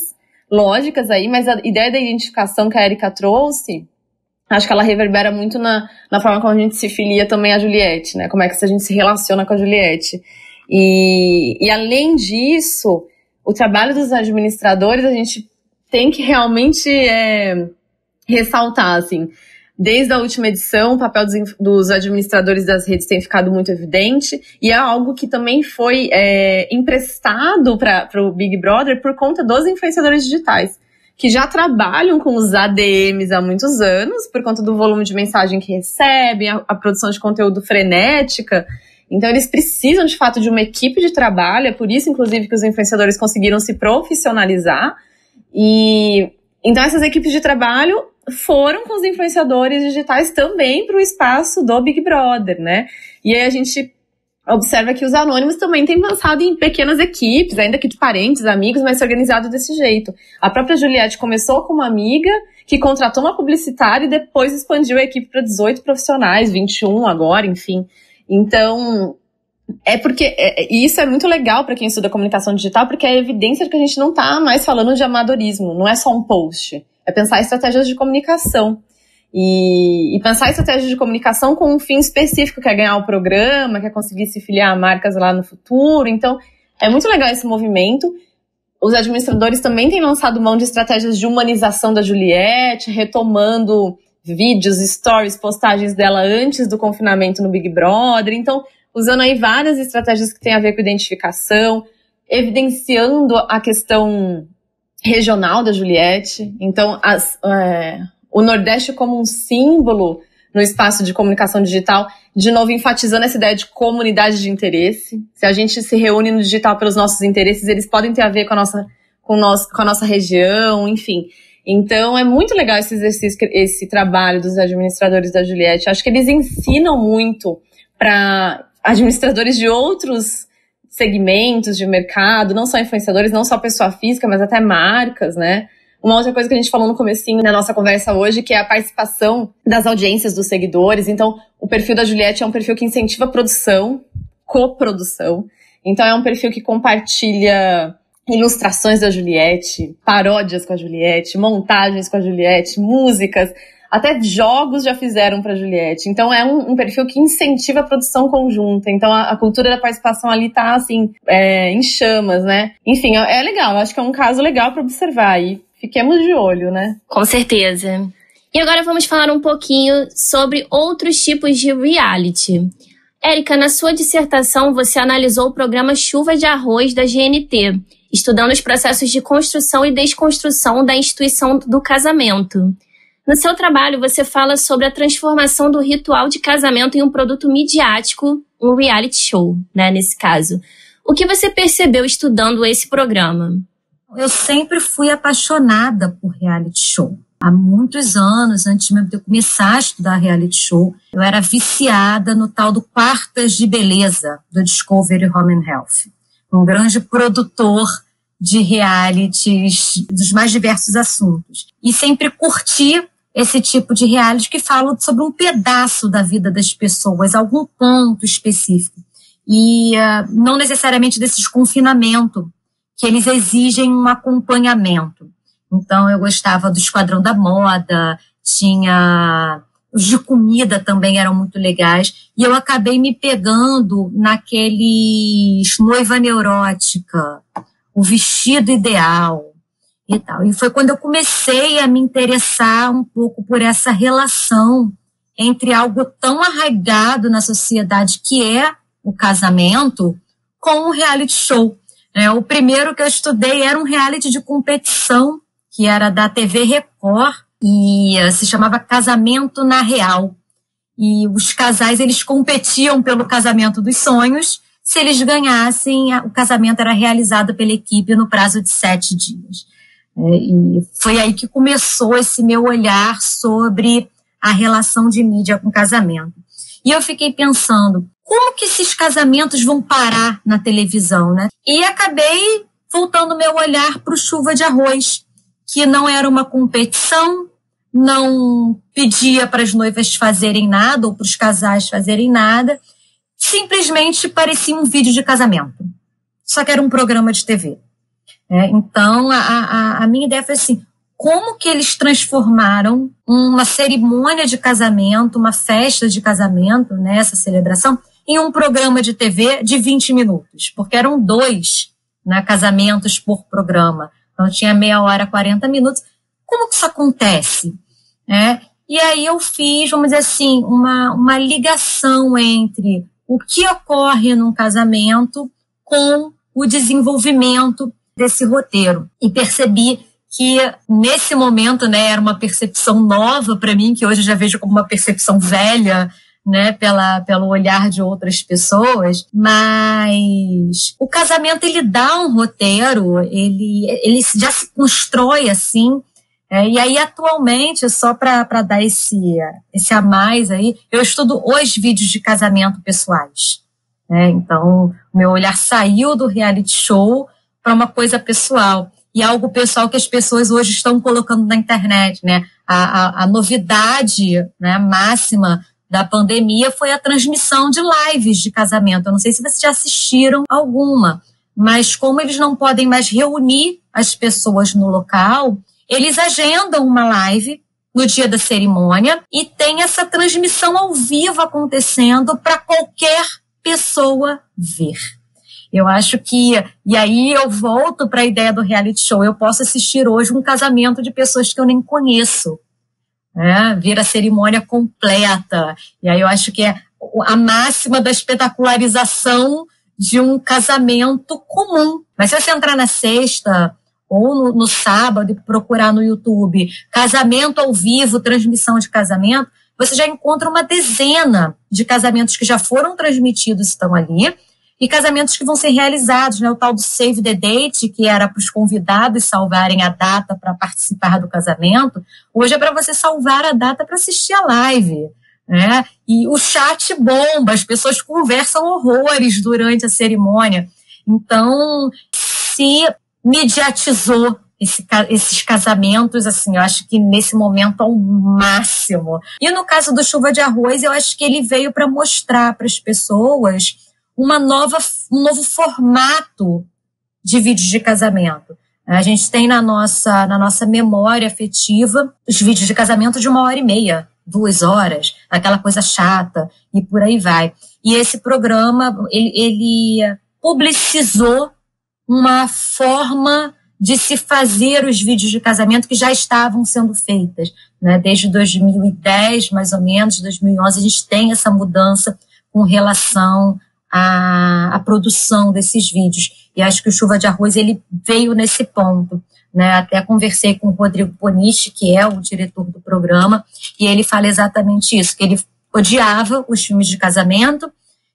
lógicas aí, mas a ideia da identificação que a Érica trouxe, acho que ela reverbera muito na forma como a gente se filia também a Juliette, né? Como é que a gente se relaciona com a Juliette. E além disso, o trabalho dos administradores a gente tem que realmente ressaltar, assim, desde a última edição o papel dos administradores das redes tem ficado muito evidente e é algo que também foi emprestado para o Big Brother por conta dos influenciadores digitais, que já trabalham com os ADMs há muitos anos, por conta do volume de mensagem que recebem, a produção de conteúdo frenética. Então, eles precisam, de fato, de uma equipe de trabalho. É por isso, inclusive, que os influenciadores conseguiram se profissionalizar. E então, essas equipes de trabalho foram com os influenciadores digitais também para o espaço do Big Brother, né? E aí a gente observa que os anônimos também têm pensado em pequenas equipes, ainda que de parentes, amigos, mas organizado desse jeito. A própria Juliette começou com uma amiga que contratou uma publicitária e depois expandiu a equipe para 18 profissionais, 21 agora, enfim. Então, e isso é muito legal para quem estuda comunicação digital, porque é evidência de que a gente não está mais falando de amadorismo, não é só um post, é pensar estratégias de comunicação. E pensar estratégias de comunicação com um fim específico, que é ganhar o programa, que é conseguir se filiar a marcas lá no futuro. Então, é muito legal esse movimento. Os administradores também têm lançado mão de estratégias de humanização da Juliette, retomando vídeos, stories, postagens dela antes do confinamento no Big Brother. Então, usando aí várias estratégias que têm a ver com identificação, evidenciando a questão regional da Juliette. Então, o Nordeste como um símbolo no espaço de comunicação digital, de novo enfatizando essa ideia de comunidade de interesse. Se a gente se reúne no digital pelos nossos interesses, eles podem ter a ver com a nossa região, enfim. Então, é muito legal esse exercício, esse trabalho dos administradores da Juliette. Acho que eles ensinam muito para administradores de outros segmentos de mercado, não só influenciadores, não só pessoa física, mas até marcas, né? Uma outra coisa que a gente falou no comecinho da nossa conversa hoje, que é a participação das audiências dos seguidores. Então, o perfil da Juliette é um perfil que incentiva a produção, coprodução. Então, é um perfil que compartilha ilustrações da Juliette, paródias com a Juliette, montagens com a Juliette, músicas, até jogos já fizeram para a Juliette. Então é um perfil que incentiva a produção conjunta. Então a cultura da participação ali tá assim, em chamas, né? Enfim, é legal, acho que é um caso legal para observar e fiquemos de olho, né? Com certeza. E agora vamos falar um pouquinho sobre outros tipos de reality. Érica, na sua dissertação você analisou o programa Chuva de Arroz da GNT, estudando os processos de construção e desconstrução da instituição do casamento. No seu trabalho, você fala sobre a transformação do ritual de casamento em um produto midiático, um reality show, né, nesse caso. O que você percebeu estudando esse programa? Eu sempre fui apaixonada por reality show. há muitos anos, antes mesmo de eu começar a estudar reality show, eu era viciada no tal do Quartas de Beleza, do Discovery Home and Health. Um grande produtor de realities dos mais diversos assuntos. E sempre curti esse tipo de reality que fala sobre um pedaço da vida das pessoas, algum ponto específico. E não necessariamente desse desconfinamento, que eles exigem um acompanhamento. Então, eu gostava do Esquadrão da Moda, tinha... Os de comida também eram muito legais. E eu acabei me pegando naqueles Noiva Neurótica, O Vestido Ideal e tal. E foi quando eu comecei a me interessar um pouco por essa relação entre algo tão arraigado na sociedade que é o casamento com o reality show. O primeiro que eu estudei era um reality de competição, que era da TV Record, e se chamava Casamento na Real. E os casais, eles competiam pelo casamento dos sonhos. Se eles ganhassem, o casamento era realizado pela equipe no prazo de 7 dias. E foi aí que começou esse meu olhar sobre a relação de mídia com casamento. E eu fiquei pensando, como que esses casamentos vão parar na televisão, né? E acabei voltando meu olhar para o Chuva de Arroz, que não era uma competição, não pedia para as noivas fazerem nada ou para os casais fazerem nada, simplesmente parecia um vídeo de casamento. Só que era um programa de TV. Então, a minha ideia foi assim, como que eles transformaram uma cerimônia de casamento, uma festa de casamento, né, essa celebração, em um programa de TV de 20 minutos, porque eram 2, né, casamentos por programa. Então, tinha meia hora, 40 minutos. Como que isso acontece? E aí eu fiz, vamos dizer assim, uma ligação entre o que ocorre num casamento com o desenvolvimento desse roteiro. E percebi que, nesse momento, né, era uma percepção nova para mim, que hoje eu já vejo como uma percepção velha, né, pelo olhar de outras pessoas, mas o casamento, ele dá um roteiro, ele já se constrói assim, e aí atualmente, só para dar esse a mais aí, eu estudo os vídeos de casamento pessoais, né? Então, meu olhar saiu do reality show para uma coisa pessoal, e algo pessoal que as pessoas hoje estão colocando na internet, né? A novidade, né, máxima da pandemia foi a transmissão de lives de casamento. Eu não sei se vocês já assistiram alguma, mas como eles não podem mais reunir as pessoas no local, eles agendam uma live no dia da cerimônia e tem essa transmissão ao vivo acontecendo para qualquer pessoa ver. Eu acho que, e aí eu volto para a ideia do reality show, eu posso assistir hoje um casamento de pessoas que eu nem conheço, ver a cerimônia completa. E aí eu acho que é a máxima da espetacularização de um casamento comum. Mas se você entrar na sexta ou no sábado e procurar no YouTube casamento ao vivo, transmissão de casamento, você já encontra uma dezena de casamentos que já foram transmitidos, estão ali, e casamentos que vão ser realizados, né? O tal do Save the Date, que era para os convidados salvarem a data para participar do casamento, hoje é para você salvar a data para assistir a live, né? E o chat bomba, as pessoas conversam horrores durante a cerimônia. Então, se mediatizou esses casamentos, assim, eu acho que nesse momento ao máximo. E no caso do Chuva de Arroz, eu acho que ele veio para mostrar para as pessoas um novo formato de vídeos de casamento. A gente tem na nossa memória afetiva os vídeos de casamento de 1h30, 2 horas, aquela coisa chata, e por aí vai. E esse programa, ele publicizou uma forma de se fazer os vídeos de casamento que já estavam sendo feitas, né? Desde 2010, mais ou menos, 2011, a gente tem essa mudança com relação à produção desses vídeos. E acho que o Chuva de Arroz, ele veio nesse ponto, né? Até conversei com o Rodrigo Ponichi, que é o diretor do programa, e ele fala exatamente isso, que ele odiava os filmes de casamento.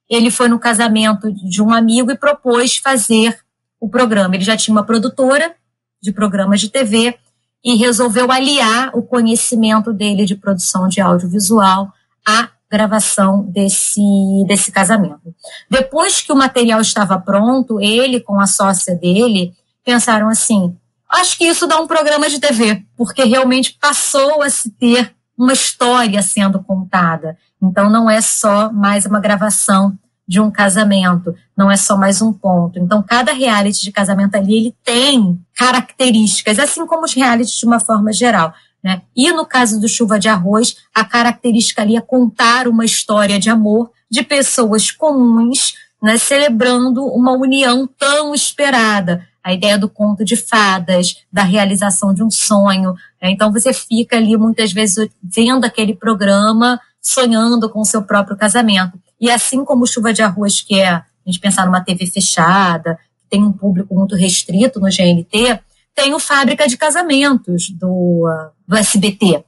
Ele foi no casamento de um amigo e propôs fazer o programa. Ele já tinha uma produtora de programas de TV e resolveu aliar o conhecimento dele de produção de audiovisual à gravação desse casamento. Depois que o material estava pronto, ele com a sócia dele pensaram assim, acho que isso dá um programa de TV, porque realmente passou a se ter uma história sendo contada. Então não é só mais uma gravação de um casamento, não é só mais um ponto. Então cada reality de casamento ali, ele tem características, assim como os realities de uma forma geral, né? E no caso do Chuva de Arroz, a característica ali é contar uma história de amor de pessoas comuns, né, celebrando uma união tão esperada. A ideia do conto de fadas, da realização de um sonho. Né? Então você fica ali muitas vezes vendo aquele programa, sonhando com o seu próprio casamento. E assim como o Chuva de Arroz, que é a gente pensar numa TV fechada, tem um público muito restrito no GNT, tem o Fábrica de Casamentos do SBT,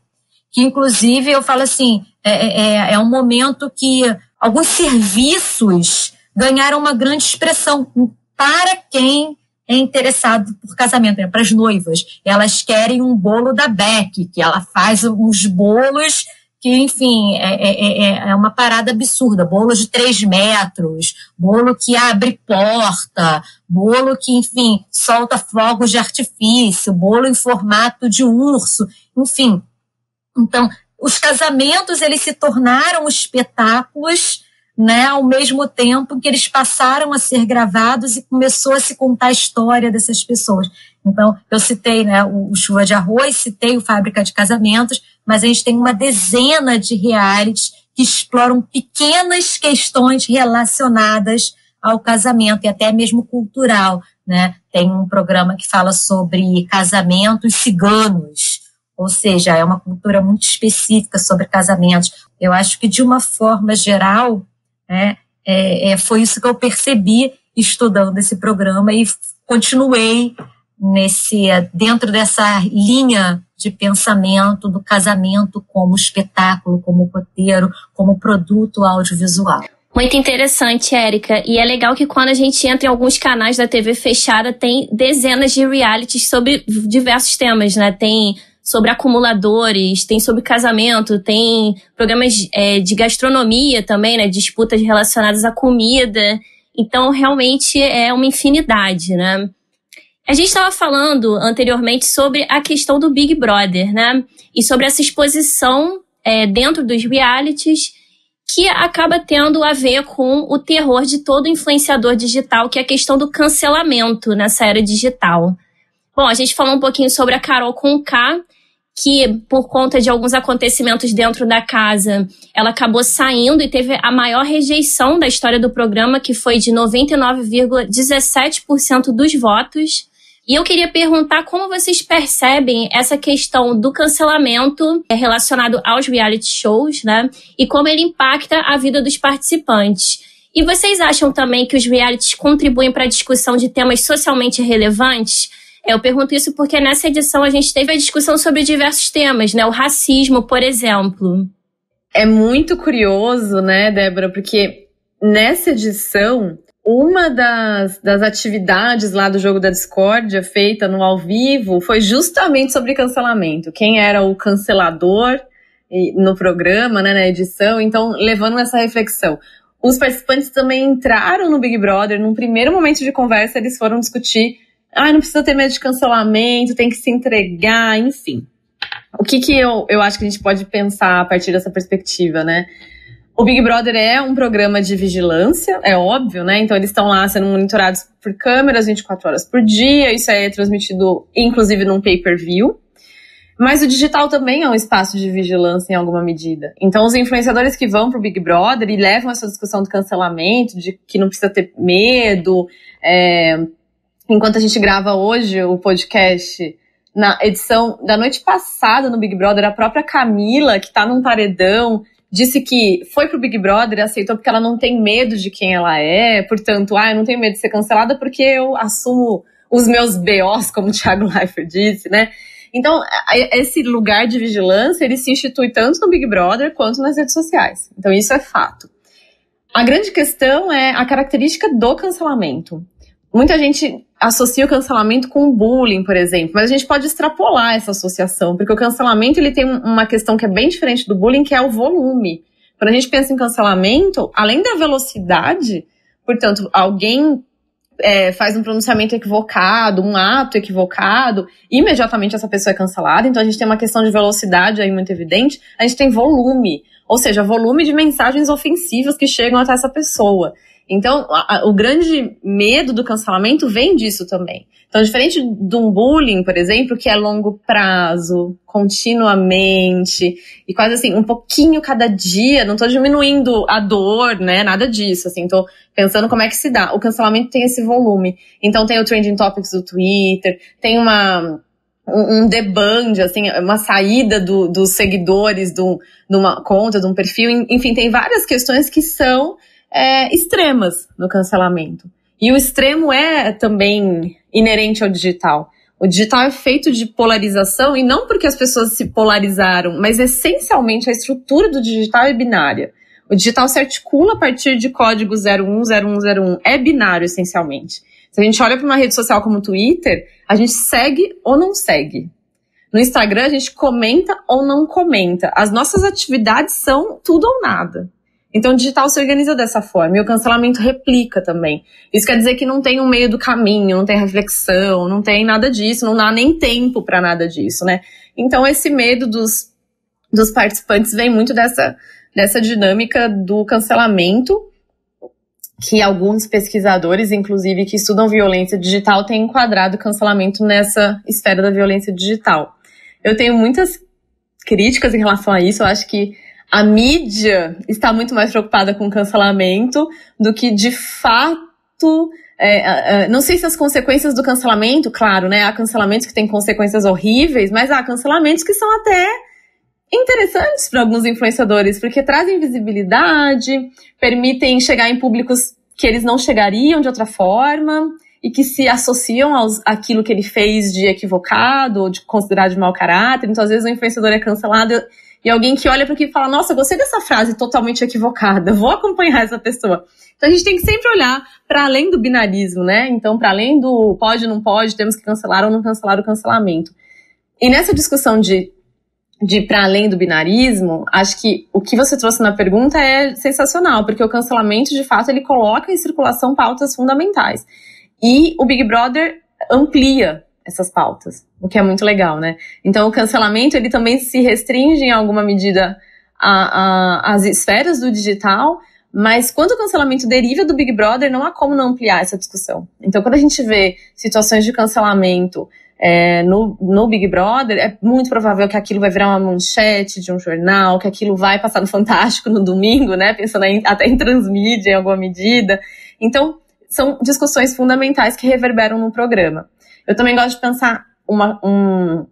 que inclusive eu falo assim, é um momento que alguns serviços ganharam uma grande expressão para quem é interessado por casamento, né? Para as noivas. Elas querem um bolo da Beck, que ela faz uns bolos que, enfim, é uma parada absurda. Bolo de 3 metros, bolo que abre porta, bolo que, enfim, solta fogos de artifício, bolo em formato de urso, enfim. Então, os casamentos, eles se tornaram espetáculos, né, ao mesmo tempo que eles passaram a ser gravados e começou a se contar a história dessas pessoas. Então, eu citei, né, o Chuva de Arroz, citei o Fábrica de Casamentos, mas a gente tem uma dezena de realities que exploram pequenas questões relacionadas ao casamento e até mesmo cultural, né? Tem um programa que fala sobre casamentos ciganos, ou seja, é uma cultura muito específica sobre casamentos. Eu acho que, de uma forma geral, foi isso que eu percebi estudando esse programa e continuei dentro dessa linha de pensamento do casamento como espetáculo, como roteiro, como produto audiovisual. Muito interessante, Érica. E é legal que quando a gente entra em alguns canais da TV fechada, tem dezenas de realities sobre diversos temas, né? Tem sobre acumuladores, tem sobre casamento, tem programas de gastronomia também, né? Disputas relacionadas à comida. Então, realmente é uma infinidade, né? A gente estava falando anteriormente sobre a questão do Big Brother, né? E sobre essa exposição dentro dos realities que acaba tendo a ver com o terror de todo influenciador digital, que é a questão do cancelamento nessa era digital. Bom, a gente falou um pouquinho sobre a Carol Conká, que por conta de alguns acontecimentos dentro da casa, ela acabou saindo e teve a maior rejeição da história do programa, que foi de 99,17% dos votos. E eu queria perguntar como vocês percebem essa questão do cancelamento relacionado aos reality shows, né? E como ele impacta a vida dos participantes. E vocês acham também que os realities contribuem para a discussão de temas socialmente relevantes? Eu pergunto isso porque nessa edição a gente teve a discussão sobre diversos temas, né? O racismo, por exemplo. É muito curioso, né, Débora? Porque nessa edição, uma das atividades lá do Jogo da Discórdia, feita no ao vivo, foi justamente sobre cancelamento. Quem era o cancelador no programa, né, na edição. Então, levando essa reflexão. Os participantes também entraram no Big Brother. Num primeiro momento de conversa, eles foram discutir não precisa ter medo de cancelamento, tem que se entregar, enfim. O que eu acho que a gente pode pensar a partir dessa perspectiva, né? O Big Brother é um programa de vigilância, é óbvio, né? Então eles estão lá sendo monitorados por câmeras 24 horas por dia, isso é transmitido inclusive num pay-per-view. Mas o digital também é um espaço de vigilância em alguma medida. Então os influenciadores que vão pro Big Brother e levam essa discussão do cancelamento, de que não precisa ter medo, enquanto a gente grava hoje o podcast, na edição da noite passada no Big Brother, a própria Camila, que tá num paredão, disse que foi pro Big Brother e aceitou porque ela não tem medo de quem ela é, portanto, eu não tenho medo de ser cancelada porque eu assumo os meus BOs, como o Thiago Leifert disse, né? Então, esse lugar de vigilância, ele se institui tanto no Big Brother quanto nas redes sociais. Então, isso é fato. A grande questão é a característica do cancelamento. muita gente associa o cancelamento com o bullying, por exemplo, mas a gente pode extrapolar essa associação, porque o cancelamento ele tem uma questão que é bem diferente do bullying, que é o volume. Quando a gente pensa em cancelamento, além da velocidade, portanto, alguém faz um pronunciamento equivocado, um ato equivocado, imediatamente essa pessoa é cancelada. Então a gente tem uma questão de velocidade aí muito evidente, a gente tem volume, ou seja, volume de mensagens ofensivas que chegam até essa pessoa. Então, o grande medo do cancelamento vem disso também. Então, diferente de um bullying, por exemplo, que é longo prazo, continuamente, e quase assim, um pouquinho cada dia, não tô diminuindo a dor, né, nada disso, assim, tô pensando como é que se dá. O cancelamento tem esse volume. Então, tem o Trending Topics do Twitter, tem um deband, assim, uma saída dos seguidores de uma conta, de um perfil, enfim, tem várias questões que são extremas no cancelamento. E o extremo é também inerente ao digital. O digital é feito de polarização, e não porque as pessoas se polarizaram, mas essencialmente a estrutura do digital é binária. O digital se articula a partir de código 010101. É binário, essencialmente. Se a gente olha para uma rede social como o Twitter, a gente segue ou não segue. No Instagram, a gente comenta ou não comenta. As nossas atividades são tudo ou nada. Então, o digital se organiza dessa forma, e o cancelamento replica também. Isso quer dizer que não tem um meio do caminho, não tem reflexão, não tem nada disso, não dá nem tempo para nada disso, né? Então, esse medo dos participantes vem muito dessa dinâmica do cancelamento, que alguns pesquisadores, inclusive, que estudam violência digital, têm enquadrado o cancelamento nessa esfera da violência digital. Eu tenho muitas críticas em relação a isso. Eu acho que a mídia está muito mais preocupada com o cancelamento do que, de fato, não sei se as consequências do cancelamento, claro, né, há cancelamentos que têm consequências horríveis, mas há cancelamentos que são até interessantes para alguns influenciadores, porque trazem visibilidade, permitem chegar em públicos que eles não chegariam de outra forma, e que se associam àquilo que ele fez de equivocado, ou de considerado de mau caráter. Então, às vezes, o influenciador é cancelado, e alguém que olha para aquilo e fala, nossa, gostei dessa frase totalmente equivocada, vou acompanhar essa pessoa. Então a gente tem que sempre olhar para além do binarismo, né? Então, para além do pode, não pode, temos que cancelar ou não cancelar o cancelamento. E nessa discussão de para além do binarismo, acho que o que você trouxe na pergunta é sensacional, porque o cancelamento, de fato, ele coloca em circulação pautas fundamentais. E o Big Brother amplia essas pautas, o que é muito legal, né? Então, o cancelamento, ele também se restringe em alguma medida às esferas do digital, mas quando o cancelamento deriva do Big Brother, não há como não ampliar essa discussão. Então, quando a gente vê situações de cancelamento no Big Brother, é muito provável que aquilo vai virar uma manchete de um jornal, que aquilo vai passar no Fantástico no domingo, né? Pensando até em transmídia em alguma medida. Então, são discussões fundamentais que reverberam no programa. Eu também gosto de pensar um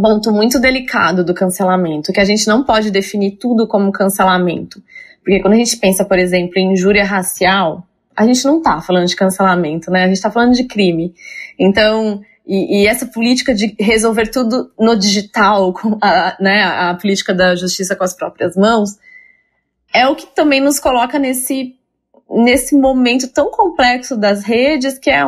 ponto muito delicado do cancelamento, que a gente não pode definir tudo como cancelamento. Porque quando a gente pensa, por exemplo, em injúria racial, a gente não tá falando de cancelamento, né? A gente tá falando de crime. Então, e essa política de resolver tudo no digital, a política da justiça com as próprias mãos, é o que também nos coloca nesse momento tão complexo das redes, que é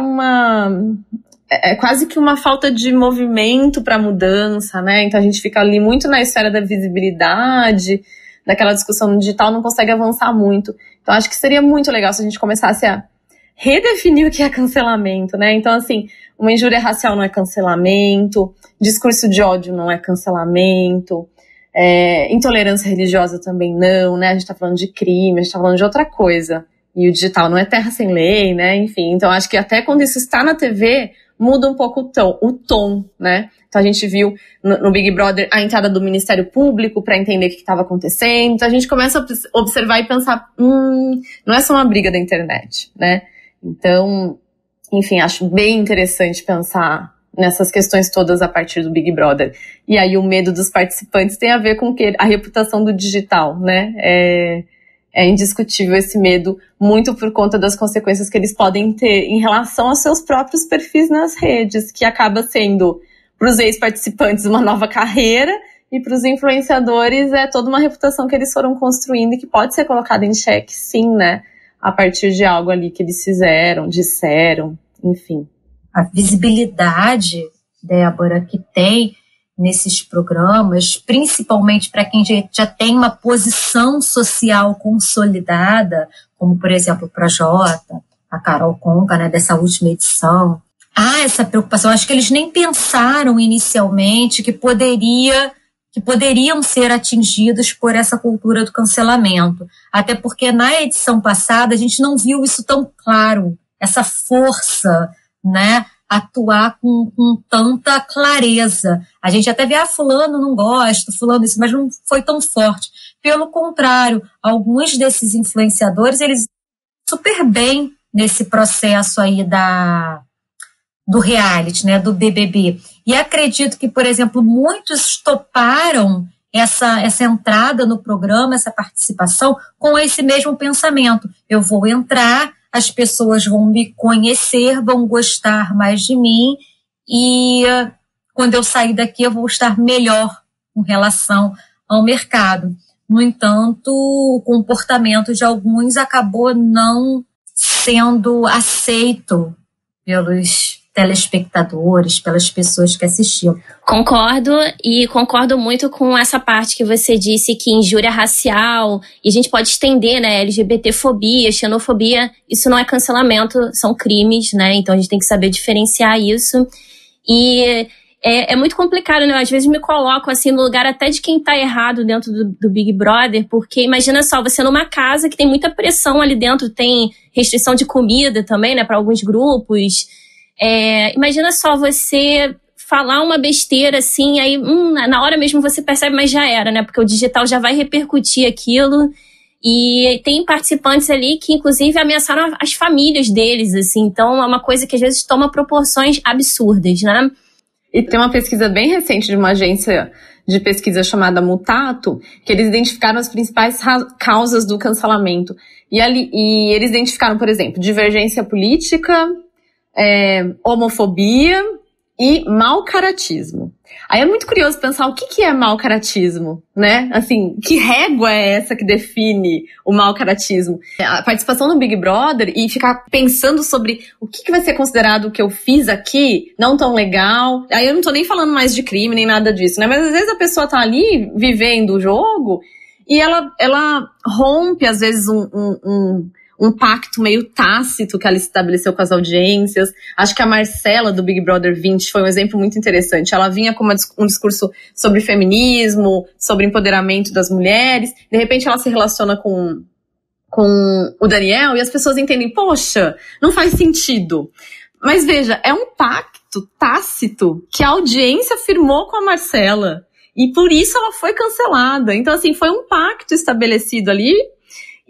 quase que uma falta de movimento para mudança, né? Então a gente fica ali muito na esfera da visibilidade, daquela discussão no digital, não consegue avançar muito. Então acho que seria muito legal se a gente começasse a redefinir o que é cancelamento, né? Então, assim, uma injúria racial não é cancelamento, discurso de ódio não é cancelamento, intolerância religiosa também não, né? A gente tá falando de crime, a gente tá falando de outra coisa. E o digital não é terra sem lei, né? Enfim, então acho que até quando isso está na TV, muda um pouco o tom, né? Então a gente viu no Big Brother a entrada do Ministério Público para entender o que estava acontecendo. Então a gente começa a observar e pensar, não é só uma briga da internet, né? Então, enfim, acho bem interessante pensar nessas questões todas a partir do Big Brother. E aí o medo dos participantes tem a ver com a reputação do digital, né? É indiscutível esse medo, muito por conta das consequências que eles podem ter em relação aos seus próprios perfis nas redes, que acaba sendo, para os ex-participantes, uma nova carreira, e para os influenciadores é toda uma reputação que eles foram construindo e que pode ser colocada em xeque, sim, né? A partir de algo ali que eles fizeram, disseram, enfim. A visibilidade, Débora, que tem nesses programas, principalmente para quem já tem uma posição social consolidada, como, por exemplo, o Projota, a Carol Conká, né, dessa última edição. Há essa preocupação. Acho que eles nem pensaram inicialmente que poderiam ser atingidos por essa cultura do cancelamento. Até porque na edição passada a gente não viu isso tão claro, essa força, né, atuar com tanta clareza. A gente até vê, fulano não gosta, fulano isso, mas não foi tão forte. Pelo contrário, alguns desses influenciadores, eles super bem nesse processo aí do reality, né, do BBB. E acredito que, por exemplo, muitos toparam essa entrada no programa, essa participação, com esse mesmo pensamento. Eu vou entrar, as pessoas vão me conhecer, vão gostar mais de mim e quando eu sair daqui eu vou estar melhor com relação ao mercado. No entanto, o comportamento de alguns acabou não sendo aceito pelos telespectadores, pelas pessoas que assistiam. Concordo muito com essa parte que você disse, que injúria racial, e a gente pode estender, né, LGBTfobia, xenofobia, isso não é cancelamento, são crimes, né, então a gente tem que saber diferenciar isso, e é muito complicado, né, às vezes me coloco assim no lugar até de quem tá errado dentro do Big Brother, porque imagina só, você numa casa que tem muita pressão ali dentro, tem restrição de comida também, né, para alguns grupos. Imagina só você falar uma besteira assim, aí na hora mesmo você percebe, mas já era, né? Porque o digital já vai repercutir aquilo. E tem participantes ali que, inclusive, ameaçaram as famílias deles, assim. Então, é uma coisa que às vezes toma proporções absurdas, né? E tem uma pesquisa bem recente de uma agência de pesquisa chamada Mutato, que eles identificaram as principais causas do cancelamento. E eles identificaram, por exemplo, divergência política, homofobia e mau caratismo. Aí é muito curioso pensar o que é mau caratismo, né? Assim, que régua é essa que define o mau caratismo? A participação no Big Brother e ficar pensando sobre o que vai ser considerado o que eu fiz aqui, não tão legal. Aí eu não tô nem falando mais de crime, nem nada disso, né? Mas às vezes a pessoa tá ali vivendo o jogo e ela rompe, às vezes, um pacto meio tácito que ela estabeleceu com as audiências. Acho que a Marcela, do Big Brother 20, foi um exemplo muito interessante. Ela vinha com um discurso sobre feminismo, sobre empoderamento das mulheres. De repente, ela se relaciona com o Daniel e as pessoas entendem, poxa, não faz sentido. Mas veja, é um pacto tácito que a audiência firmou com a Marcela. E por isso ela foi cancelada. Então, assim, foi um pacto estabelecido ali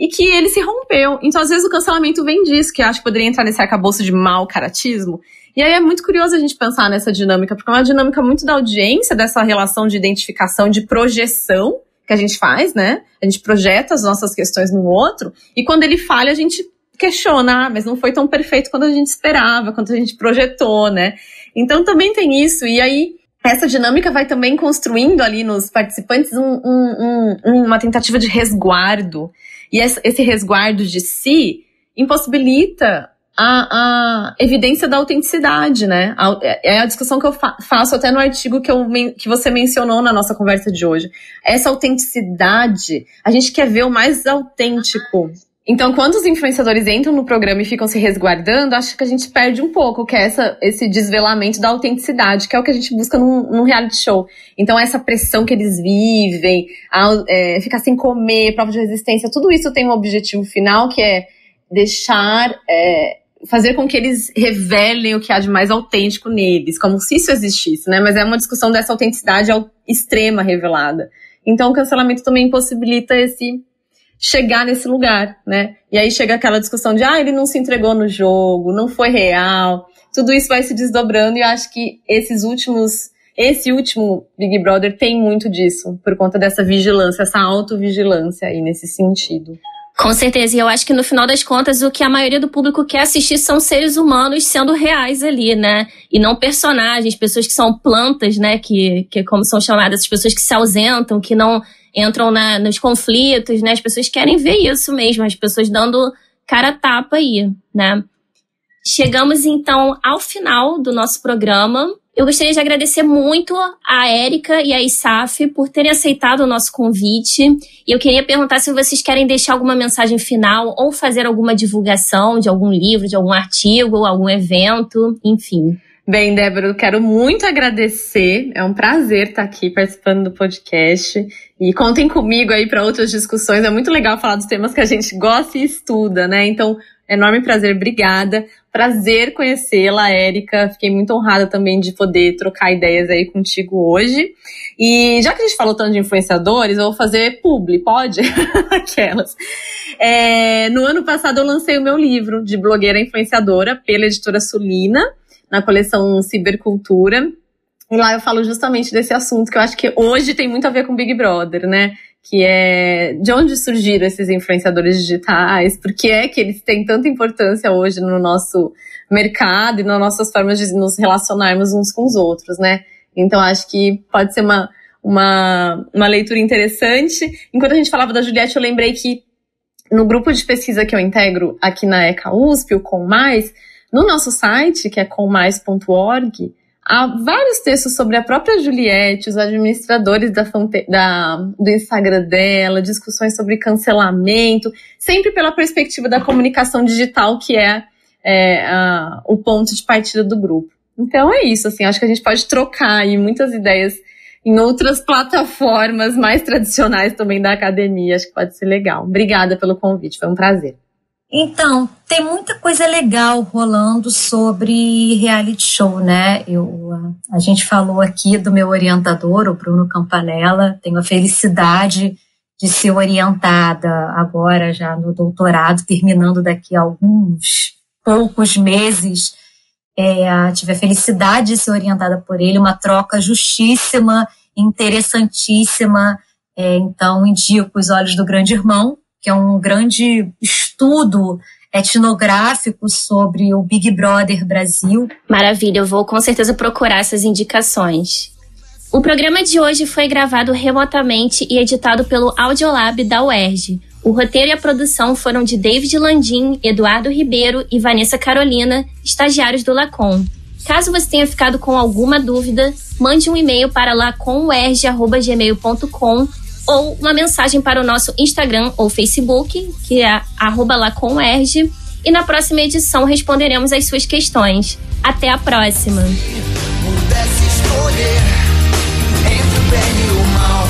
e que ele se rompeu. Então, às vezes, o cancelamento vem disso, que eu acho que poderia entrar nesse arcabouço de mau caratismo. E aí é muito curioso a gente pensar nessa dinâmica, porque é uma dinâmica muito da audiência, dessa relação de identificação, de projeção que a gente faz, né? A gente projeta as nossas questões no outro, e quando ele falha, a gente questiona, mas não foi tão perfeito quanto a gente esperava, quanto a gente projetou, né? Então, também tem isso, e aí essa dinâmica vai também construindo ali nos participantes uma tentativa de resguardo. E esse resguardo de si impossibilita a evidência da autenticidade, né? É a discussão que eu faço até no artigo que você mencionou na nossa conversa de hoje. Essa autenticidade, a gente quer ver o mais autêntico. Então, quando os influenciadores entram no programa e ficam se resguardando, acho que a gente perde um pouco, que é esse desvelamento da autenticidade, que é o que a gente busca num reality show. Então, essa pressão que eles vivem, ficar sem comer, prova de resistência, tudo isso tem um objetivo final, que é fazer com que eles revelem o que há de mais autêntico neles, como se isso existisse, né? Mas é uma discussão dessa autenticidade extrema revelada. Então, o cancelamento também impossibilita chegar nesse lugar, né? E aí chega aquela discussão de, ele não se entregou no jogo, não foi real. Tudo isso vai se desdobrando e eu acho que esse último Big Brother tem muito disso, por conta dessa vigilância, essa autovigilância aí nesse sentido. Com certeza, e eu acho que no final das contas o que a maioria do público quer assistir são seres humanos sendo reais ali, né? E não personagens, pessoas que são plantas, né? Que como são chamadas, as pessoas que se ausentam, que não entram nos conflitos, né? As pessoas querem ver isso mesmo, as pessoas dando cara a tapa aí, né? Chegamos, então, ao final do nosso programa. Eu gostaria de agradecer muito a Érica e a ISAF por terem aceitado o nosso convite. E eu queria perguntar se vocês querem deixar alguma mensagem final ou fazer alguma divulgação de algum livro, de algum artigo, algum evento, enfim. Bem, Débora, eu quero muito agradecer. É um prazer estar aqui participando do podcast. E contem comigo aí para outras discussões. É muito legal falar dos temas que a gente gosta e estuda, né? Então, enorme prazer, obrigada. Prazer conhecê-la, Érica. Fiquei muito honrada também de poder trocar ideias aí contigo hoje. E já que a gente falou tanto de influenciadores, eu vou fazer publi, pode? Aquelas. No ano passado eu lancei o meu livro de blogueira influenciadora pela editora Sulina, na coleção Cibercultura. E lá eu falo justamente desse assunto que eu acho que hoje tem muito a ver com Big Brother, né? Que é de onde surgiram esses influenciadores digitais, por que é que eles têm tanta importância hoje no nosso mercado e nas nossas formas de nos relacionarmos uns com os outros, né? Então acho que pode ser uma leitura interessante. Enquanto a gente falava da Juliette, eu lembrei que no grupo de pesquisa que eu integro aqui na ECA USP, o Com Mais, no nosso site, que é commais.org, há vários textos sobre a própria Juliette, os administradores do Instagram dela, discussões sobre cancelamento, sempre pela perspectiva da comunicação digital, que é o ponto de partida do grupo. Então é isso, assim, acho que a gente pode trocar aí muitas ideias em outras plataformas mais tradicionais também da academia, acho que pode ser legal. Obrigada pelo convite, foi um prazer. Então, tem muita coisa legal rolando sobre reality show, né? A gente falou aqui do meu orientador, o Bruno Campanella. Tenho a felicidade de ser orientada agora já no doutorado, terminando daqui a alguns poucos meses. Tive a felicidade de ser orientada por ele, uma troca justíssima, interessantíssima. Então, indico Os Olhos do Grande Irmão, que é um grande estudo etnográfico sobre o Big Brother Brasil. Maravilha, eu vou com certeza procurar essas indicações. O programa de hoje foi gravado remotamente e editado pelo Audiolab da UERJ. O roteiro e a produção foram de David Landim, Eduardo Ribeiro e Vanessa Carolina, estagiários do Lacom. Caso você tenha ficado com alguma dúvida, mande um e-mail para lacomuerj@gmail.com ou uma mensagem para o nosso Instagram ou Facebook, que é @lacomuerj, e na próxima edição responderemos as suas questões. Até a próxima! Pudesse escolher entre o bem e o mal,